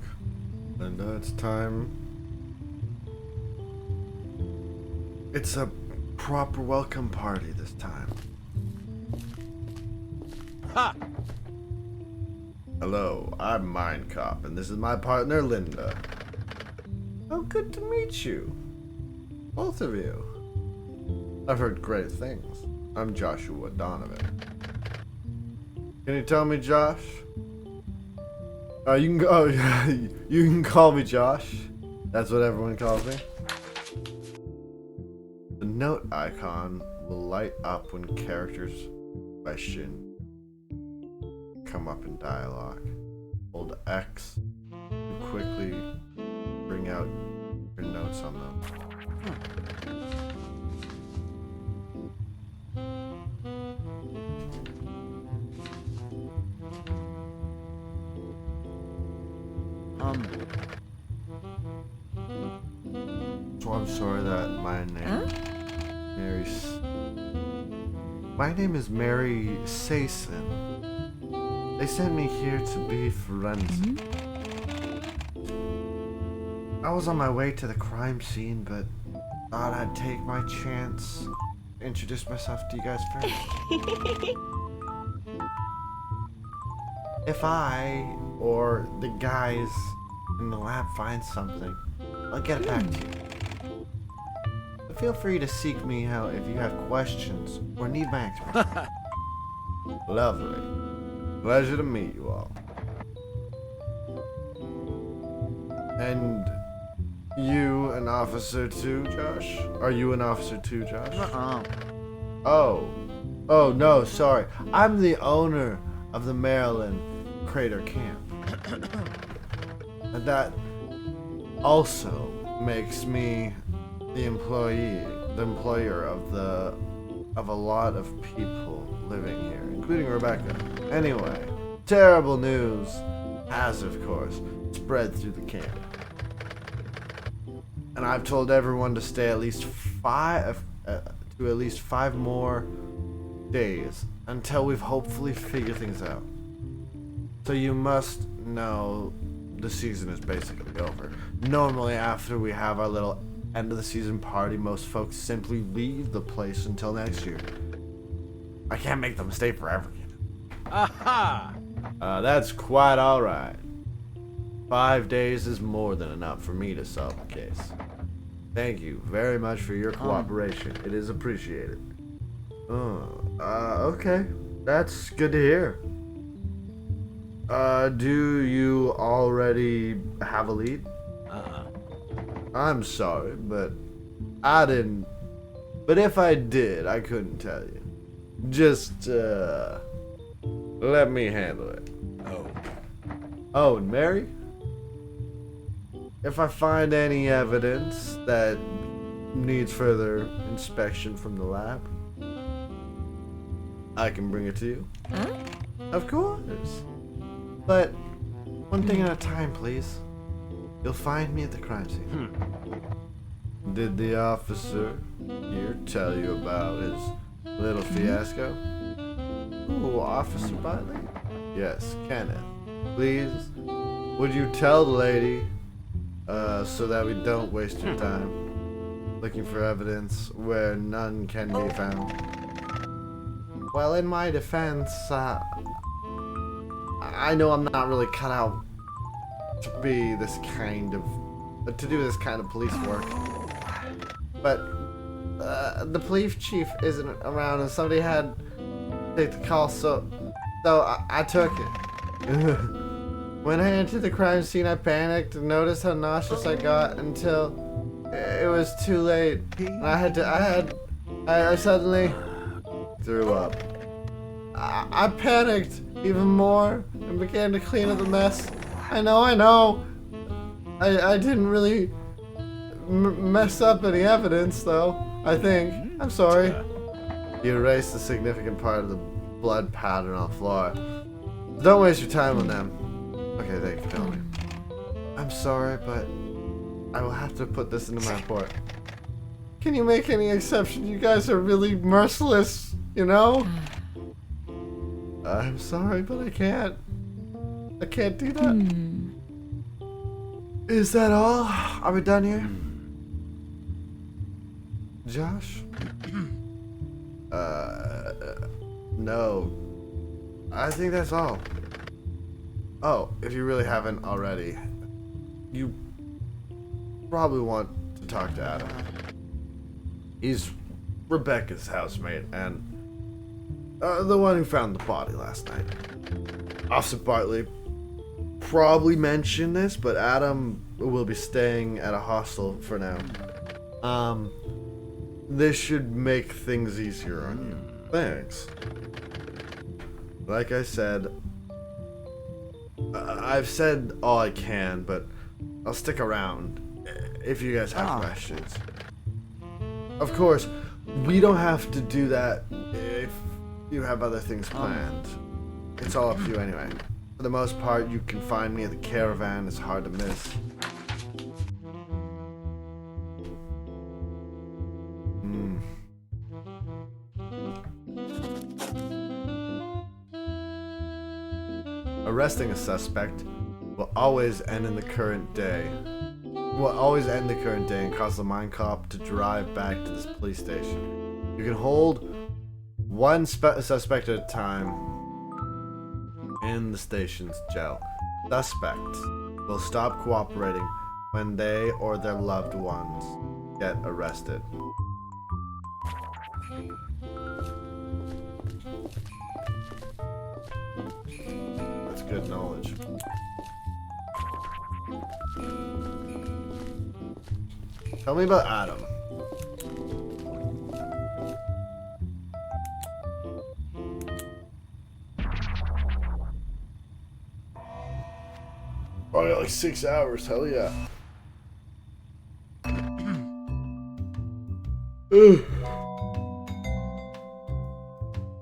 Linda, it's time. It's a proper welcome party this time. Ha! Hello, I'm Mindcop, and this is my partner, Linda. Oh, good to meet you. Both of you. I've heard great things. I'm Joshua Donovan. Can you tell me, Josh? You can call me Josh. That's what everyone calls me. The note icon will light up when characters question come up in dialogue. Hold X to quickly bring out your notes on them. So I'm sorry that my name my name is Mary Sason. They sent me here to be forensic. I was on my way to the crime scene, but thought I'd take my chance. Introduce myself to you guys first. If I or the guys in the lab find something, I'll get it back to you. But feel free to seek me out if you have questions or need my expertise. Lovely. Pleasure to meet you all. And you an officer too, Josh? Are you an officer too, Josh? Oh. Oh, no, sorry. I'm the owner of the Maryland Crater Camp. And that also makes me the employer of a lot of people living here, including Rebecca. Anyway, terrible news has, of course, spread through the camp. And I've told everyone to stay at least five more days until we've hopefully figured things out. So you must know the season is basically over. Normally after we have our little end of the season party, most folks simply leave the place until next year. I can't make them stay forever. Aha! That's quite alright. 5 days is more than enough for me to solve the case. Thank you very much for your cooperation. It is appreciated. Okay. That's good to hear. Do you already have a lead? I'm sorry, but I didn't. But if I did, I couldn't tell you. Just, let me handle it. Oh, and Mary? If I find any evidence that needs further inspection from the lab, I can bring it to you. Of course. But one thing at a time, please. You'll find me at the crime scene. Did the officer here tell you about his little fiasco? Ooh, Officer Bartley? Yes, Kenneth. Please, would you tell the lady, so that we don't waste your time looking for evidence where none can be found? Well, in my defense, I know I'm not really cut out to be this kind of, to do this kind of police work. But the police chief isn't around, and somebody had to take the call, so I took it. When I entered the crime scene, I panicked and noticed how nauseous I got until it was too late. And I suddenly threw up. I panicked even more and began to clean up the mess. I know. I didn't really mess up any evidence, though, I think. I'm sorry. You erased a significant part of the blood pattern on the floor. Don't waste your time on them. Okay, thank you for telling me. I'm sorry, but I will have to put this into my report. Can you make any exception? You guys are really merciless, you know? I'm sorry, but I can't. I can't do that. Is that all? Are we done here? Josh? No. I think that's all. Oh, if you really haven't already, you probably want to talk to Adam. He's Rebecca's housemate and the one who found the body last night. Officer Bartley probably mentioned this, but Adam will be staying at a hostel for now. This should make things easier on you. Thanks. Like I said, I've said all I can, but I'll stick around if you guys have questions. Of course, we don't have to do that if you have other things planned. It's all up to you anyway. For the most part, you can find me at the caravan. It's hard to miss. Arresting a suspect will always end in the current day. Will always end the current day and cause the Mindcop to drive back to this police station. You can hold one suspect at a time in the station's jail. Suspects will stop cooperating when they or their loved ones get arrested. That's good knowledge. Tell me about Adam. Probably like 6 hours, hell yeah.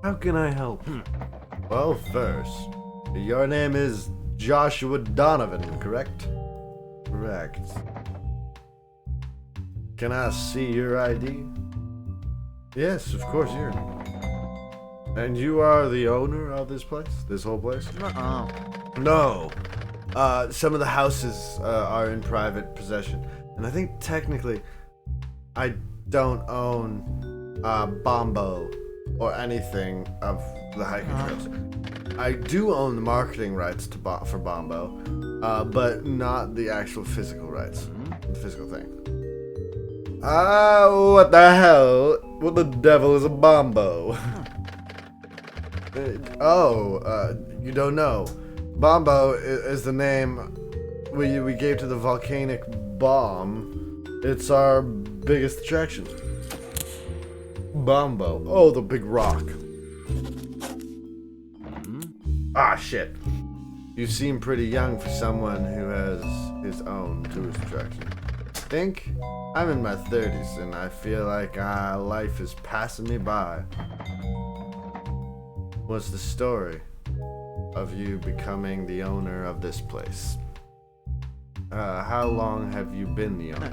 How can I help? Well, first, your name is Joshua Donovan, correct? Correct. Can I see your ID? Yes, of course, here. And you are the owner of this place? This whole place? No. Some of the houses are in private possession. And I think technically I don't own Bombo or anything of the hiking trails. I do own the marketing rights to for Bombo, but not the actual physical rights, the physical thing. What the hell? What the devil is a Bombo? You don't know. Bombo is the name we gave to the volcanic bomb. It's our biggest attraction. Bombo. Oh, the big rock. Ah, shit. You seem pretty young for someone who has his own tourist attraction. I think I'm in my 30s and I feel like life is passing me by. What's the story of you becoming the owner of this place? How long have you been the owner?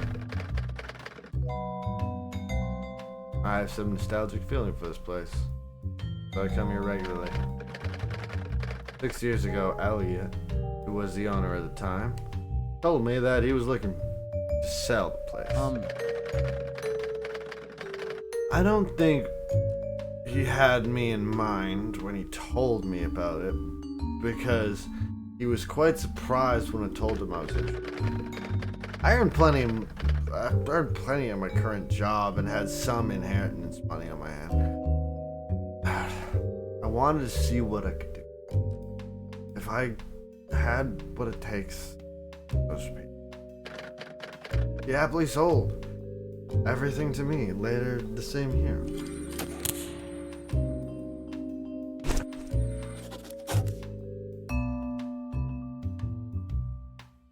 I have some nostalgic feeling for this place, so I come here regularly. 6 years ago, Elliot, who was the owner at the time, told me that he was looking to sell the place. I don't think he had me in mind when he told me about it, because he was quite surprised when I told him I was interested. I earned plenty of my current job and had some inheritance money on my hand. I wanted to see what I could do. If I had what it takes, so to speak. He happily sold everything to me later the same year.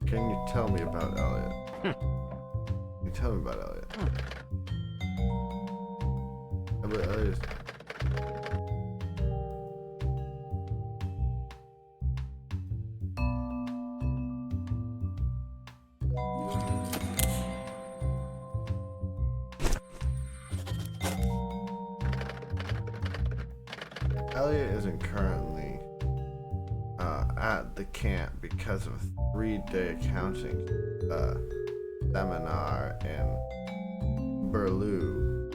Can you tell me about Elliot? Can you tell me about Elliot? Elliot. Elliot isn't currently at the camp because of a 3-day accounting seminar in Berlou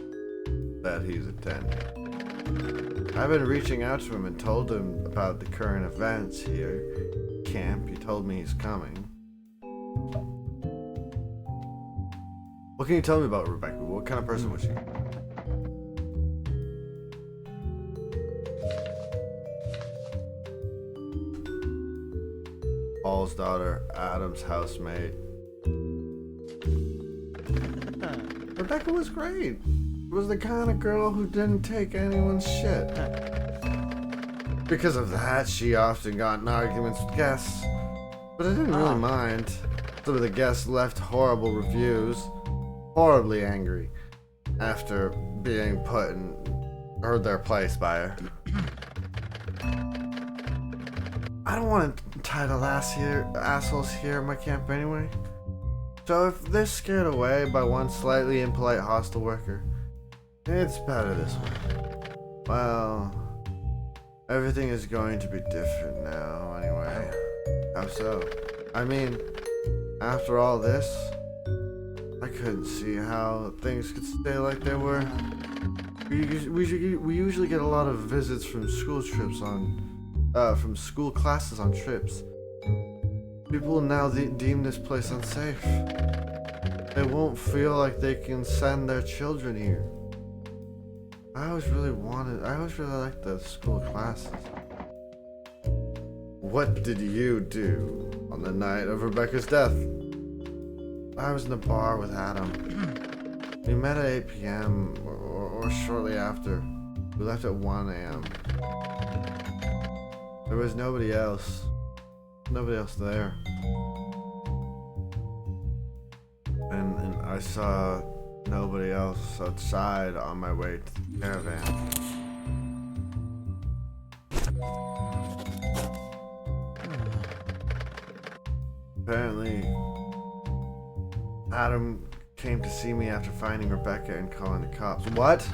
that he's attending. I've been reaching out to him and told him about the current events here at camp. He told me he's coming. What can you tell me about Rebecca? What kind of person was she? Paul's daughter, Adam's housemate, Rebecca was great. She was the kind of girl who didn't take anyone's shit. Because of that, she often got in arguments with guests. But I didn't really mind. Some of the guests left horrible reviews. Horribly angry. After being put in their place by her. I don't want to title assholes here at my camp anyway. So if they're scared away by one slightly impolite hostile worker, it's better this way. Well, everything is going to be different now anyway. How so? I mean, after all this, I couldn't see how things could stay like they were. We usually get a lot of visits from school classes on trips. People now deem this place unsafe. They won't feel like they can send their children here. I always really liked the school classes. What did you do on the night of Rebecca's death? I was in the bar with Adam. We met at 8 p.m. or shortly after. We left at 1 a.m. There was nobody else. Nobody else there. And I saw nobody else outside on my way to the caravan. Apparently, Adam came to see me after finding Rebecca and calling the cops. What?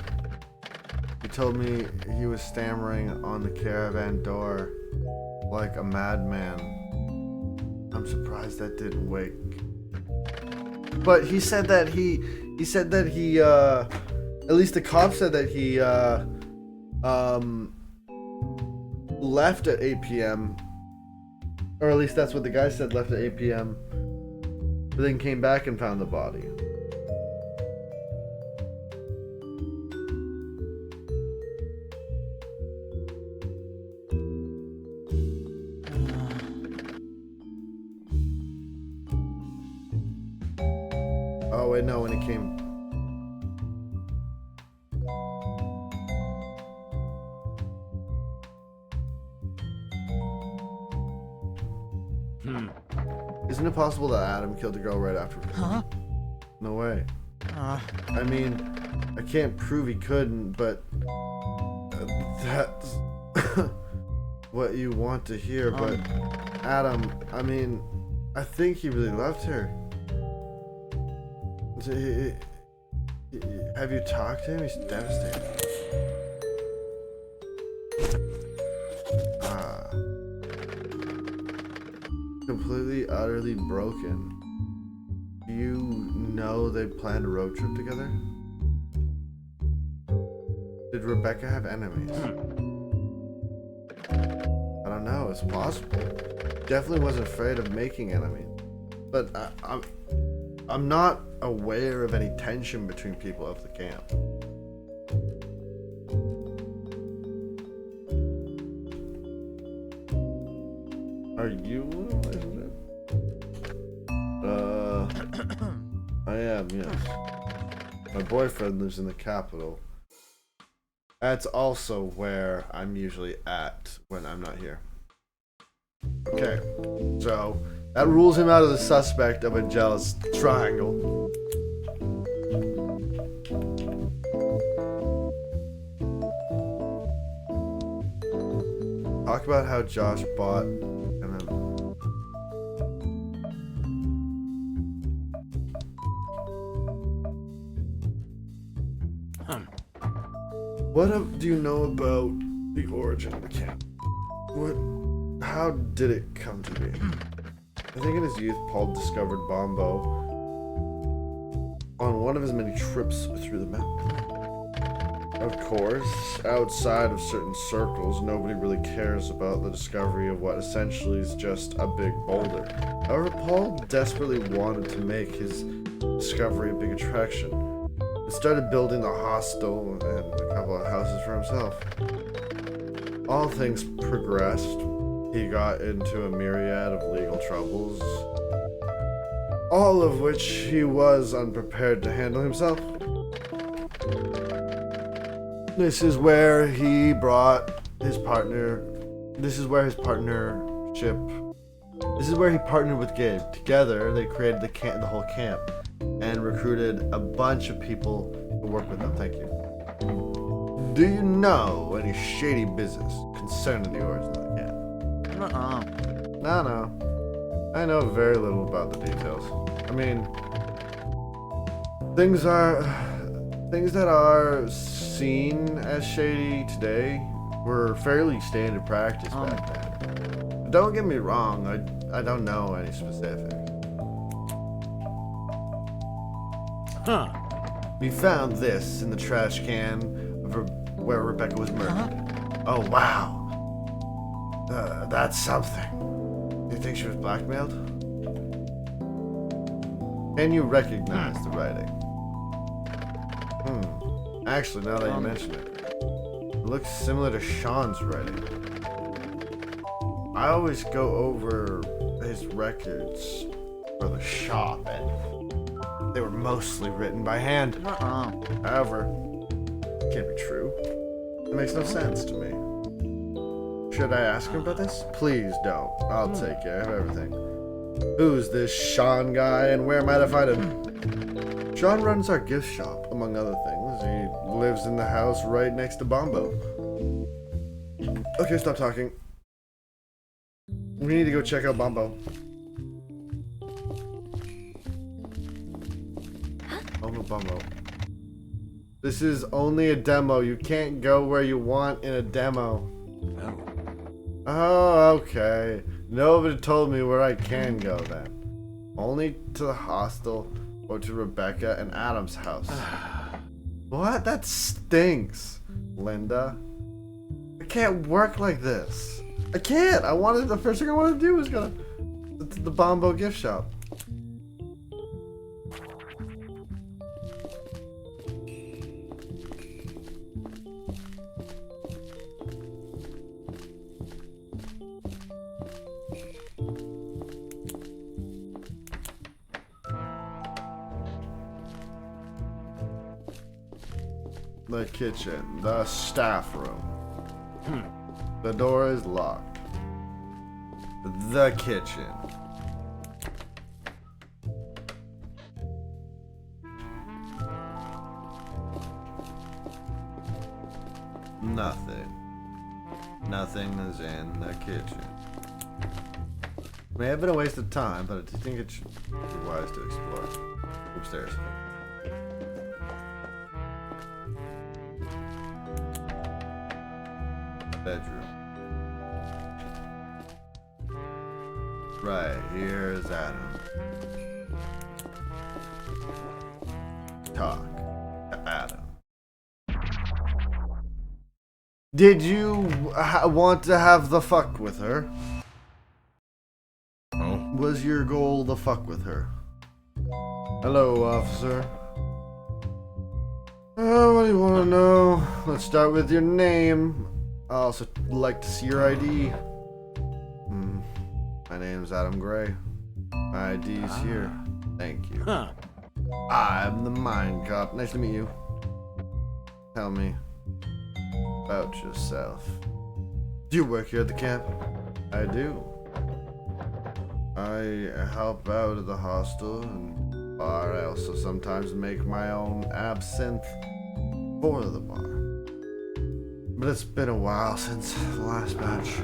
He told me he was stammering on the caravan door like a madman. I'm surprised that didn't wake. But he said that he at least the cop said that he left at 8 p.m. Or at least that's what the guy said, left at 8 p.m. But then came back and found the body. Oh wait, no, when he came. Isn't it possible that Adam killed the girl right after? Huh? No way. I mean, I can't prove he couldn't, but that's what you want to hear. But Adam, I mean, I think he really loved her. Have you talked to him? He's devastated. Completely, utterly broken. Do you know they planned a road trip together? Did Rebecca have enemies? I don't know, it's possible. Definitely wasn't afraid of making enemies. But I'm not aware of any tension between people of the camp. Are you in a relationship? I am, yes. My boyfriend lives in the capital. That's also where I'm usually at when I'm not here. Okay, so that rules him out as a suspect of a jealous triangle. Talk about how Josh bought and then what do you know about the origin of the camp? How did it come to be? I think in his youth, Paul discovered Bombo on one of his many trips through the mountains. Of course, outside of certain circles, nobody really cares about the discovery of what essentially is just a big boulder. However, Paul desperately wanted to make his discovery a big attraction. He started building the hostel and a couple of houses for himself. All things progressed. He got into a myriad of legal troubles. all of which he was unprepared to handle himself. This is where he brought his partner. This is where his partnership. This is where he partnered with Gabe. Together, they created the whole camp, and recruited a bunch of people to work with them. Thank you. Do you know any shady business concerning the origin of the camp? No. I know very little about the details. I mean, things that are seen as shady today were fairly standard practice back then. Don't get me wrong, I don't know any specifics. Huh. We found this in the trash can of where Rebecca was murdered. Oh, wow. That's something. Do you think she was blackmailed? Can you recognize the writing? Actually, now that you mention it, it looks similar to Sean's writing. I always go over his records for the shop, and they were mostly written by hand. However, it can't be true. It makes no sense to me. Should I ask him about this? Please don't. I'll take care of everything. Who's this Sean guy, and where might I find him? Sean runs our gift shop, among other things. He lives in the house right next to Bombo. Okay, stop talking. We need to go check out Bombo. Oh no, Bombo. This is only a demo. You can't go where you want in a demo. Oh, okay. Nobody told me where I can go then. Only to the hostel or to Rebecca and Adam's house. What? That stinks, Linda. I can't work like this. I can't. The first thing I wanted to do was go to the Bombo gift shop. The kitchen, the staff room. The door is locked. The kitchen. Nothing. Nothing is in the kitchen. May have been a waste of time, but I think it should be wise to explore. Upstairs. Bedroom. Right, here's Adam. Talk to Adam. Did you want to have the fuck with her? Oh. Was your goal the fuck with her? Hello, officer. What do you want to know? Let's start with your name. I also like to see your ID. My name's Adam Gray. My ID's here. Thank you. Huh. I'm the Mindcop. Nice to meet you. Tell me about yourself. Do you work here at the camp? I do. I help out at the hostel and bar. I also sometimes make my own absinthe for the bar. But it's been a while since the last batch.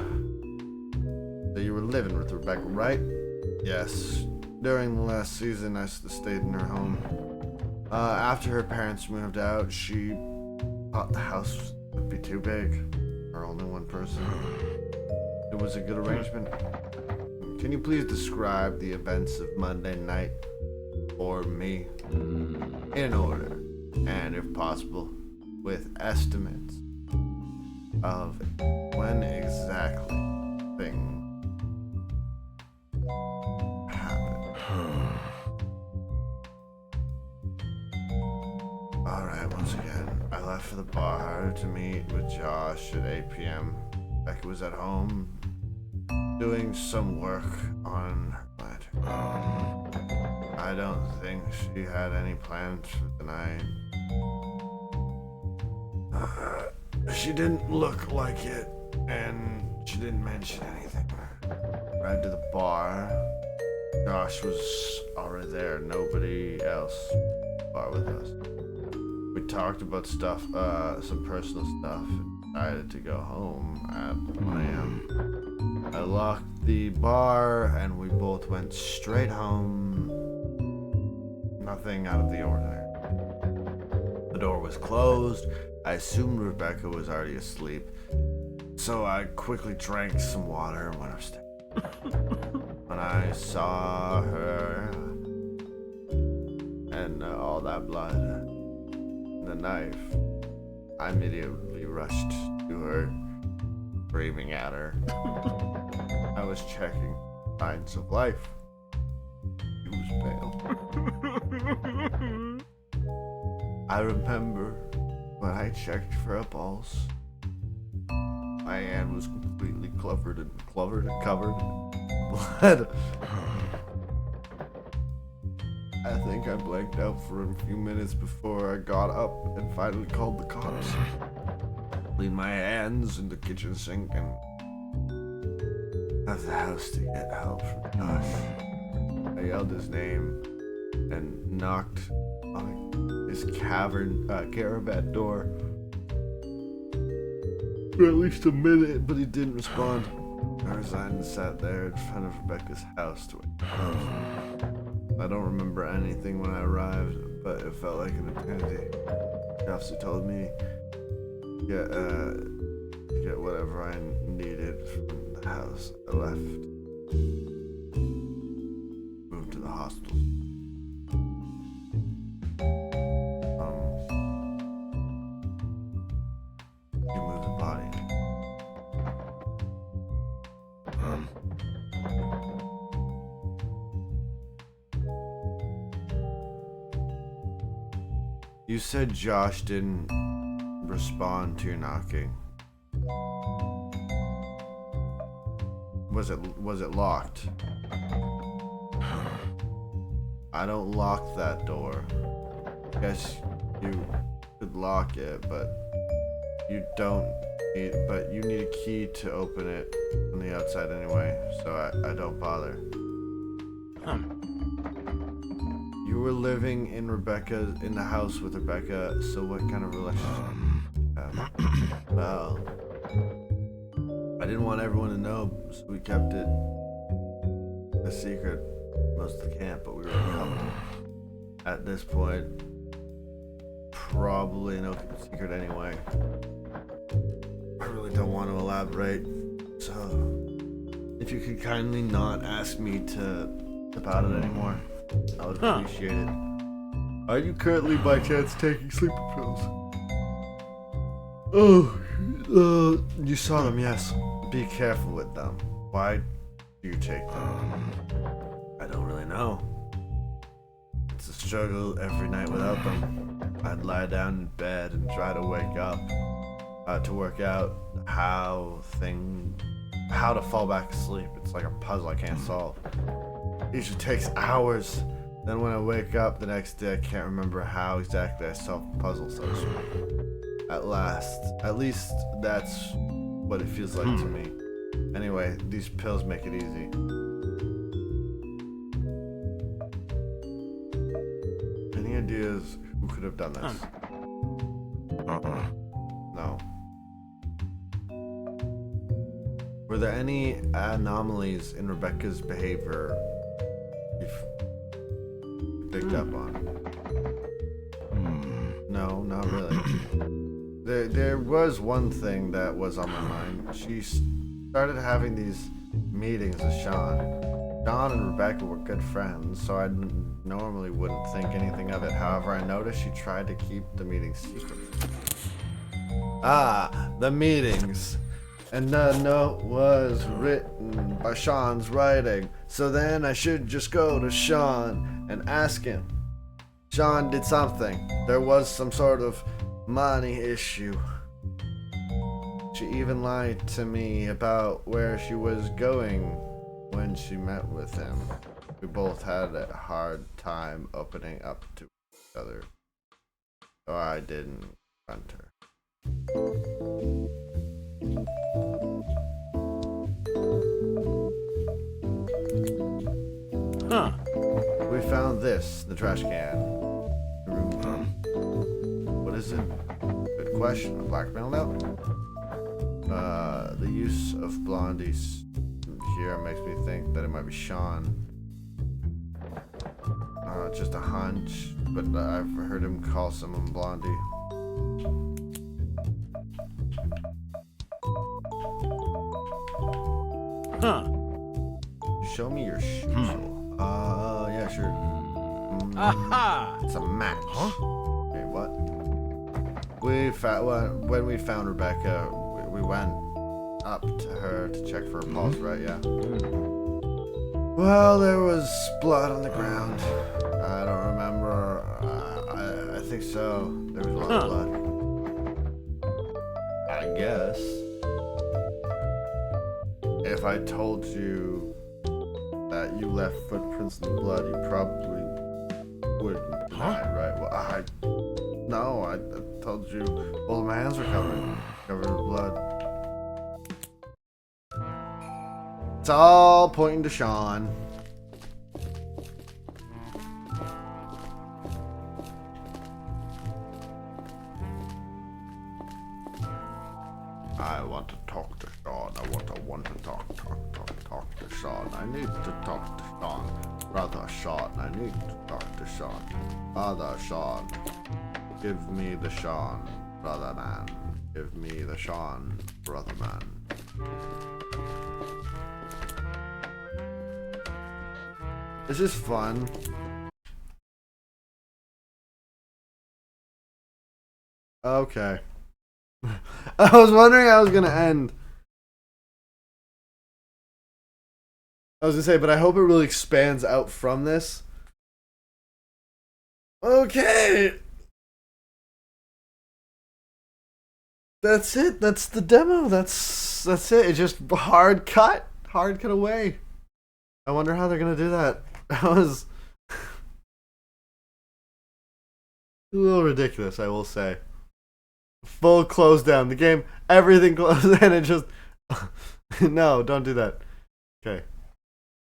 So you were living with Rebecca, right? Yes. During the last season, I stayed in her home. After her parents moved out, she thought the house would be too big for only one person. It was a good arrangement. Can you please describe the events of Monday night for me? In order, and if possible, with estimates of when exactly things happened. Alright, once again, I left for the bar to meet with Josh at 8 p.m. Becky was at home doing some work on her lantern. I don't think she had any plans for the night. She didn't look like it, and she didn't mention anything. Right to the bar. Josh was already there. Nobody else was at the bar with us. We talked about stuff, some personal stuff, and decided to go home at 1 a.m. I locked the bar, and we both went straight home. Nothing out of the ordinary. The door was closed. I assumed Rebecca was already asleep, so I quickly drank some water and went upstairs. When I saw her and all that blood and the knife, I immediately rushed to her, screaming at her. I was checking signs of life. She was pale. I remember when I checked for a pulse, my hand was completely covered in blood. I think I blanked out for a few minutes before I got up and finally called the cops. Cleaned my hands in the kitchen sink and left the house to get help from Josh. I yelled his name and knocked on his caravan door for at least a minute, but he didn't respond. I resigned and sat there in front of Rebecca's house to wait. I don't remember anything when I arrived, but it felt like an eternity. The officer told me to get whatever I needed from the house. I left. Moved to the hospital. You moved the body. You said Josh didn't respond to your knocking. Was it locked? I don't lock that door. Guess you could lock it, but you need a key to open it from the outside anyway, so I don't bother. You were living in the house with Rebecca, so what kind of relationship? Well, I didn't want everyone to know, so we kept it a secret most of the camp, but we were a couple. At this point, probably no secret anyway. I really don't want to elaborate, so if you could kindly not ask me about it anymore, I would appreciate it. Are you currently by chance taking sleeping pills? Oh, you saw them, yes. Be careful with them. Why do you take them? I don't really know. It's a struggle every night without them. I'd lie down in bed and try to wake up to work out how to fall back asleep. It's like a puzzle I can't solve. It usually takes hours. Then when I wake up the next day, I can't remember how exactly I solved the puzzle. So at least that's what it feels like to me. Anyway, these pills make it easy. Any ideas who could have done this? No. Were there any anomalies in Rebecca's behavior you've picked up on? No, not really. There was one thing that was on my mind. She started having these meetings with Sean. Sean and Rebecca were good friends, so I normally wouldn't think anything of it. However, I noticed she tried to keep the meetings secret. The meetings. And the note was written by Sean's writing. So then I should just go to Sean and ask him. Sean did something. There was some sort of money issue. She even lied to me about where she was going when she met with him. We both had a hard time opening up to each other, so I didn't confront her. Huh. We found this, the trash can. The room from. What is it? Good question. A blackmail note? The use of Blondie's here makes me think that it might be Sean. Just a hunch, but I've heard him call someone Blondie. Huh. Show me your shoe. Yeah, sure. Aha! It's a match. Huh? Wait, what? When we found Rebecca, we went up to her to check for a pulse, right? Yeah. Well, there was blood on the ground. I don't remember. I think so. There was a lot of blood. I guess. If I told you that you left footprints in the blood, you probably wouldn't deny it, right? Well, I told you all of my hands were covered with blood. It's all pointing to Sean. I want to talk to Sean. I want to talk to Sean. I need to talk to Sean. Brother Sean. I need to talk to Sean. Father Sean. Give me the Sean, brother man. Give me the Sean, brother man. This is fun. Okay. I was wondering how I was gonna end. I was gonna say, but I hope it really expands out from this. Okay. That's it. That's the demo. That's it. It's just hard cut away. I wonder how they're gonna do that. That was a little ridiculous, I will say. Full close down. The game, everything closed, and it just... No, don't do that. Okay.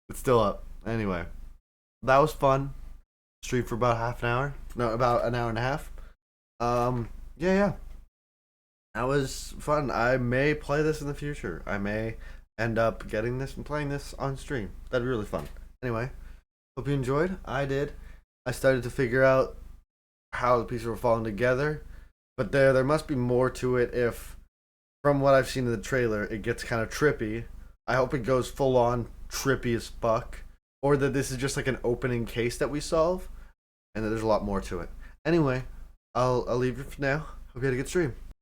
It's still up. Anyway. That was fun. Streamed for about half an hour. No, about an hour and a half. Yeah. That was fun. I may play this in the future. I may end up getting this and playing this on stream. That'd be really fun. Anyway. Hope you enjoyed. I did. I started to figure out how the pieces were falling together. But there must be more to it if, from what I've seen in the trailer, it gets kind of trippy. I hope it goes full on trippy as fuck. Or that this is just like an opening case that we solve. And that there's a lot more to it. Anyway, I'll leave you for now. Hope you had a good stream.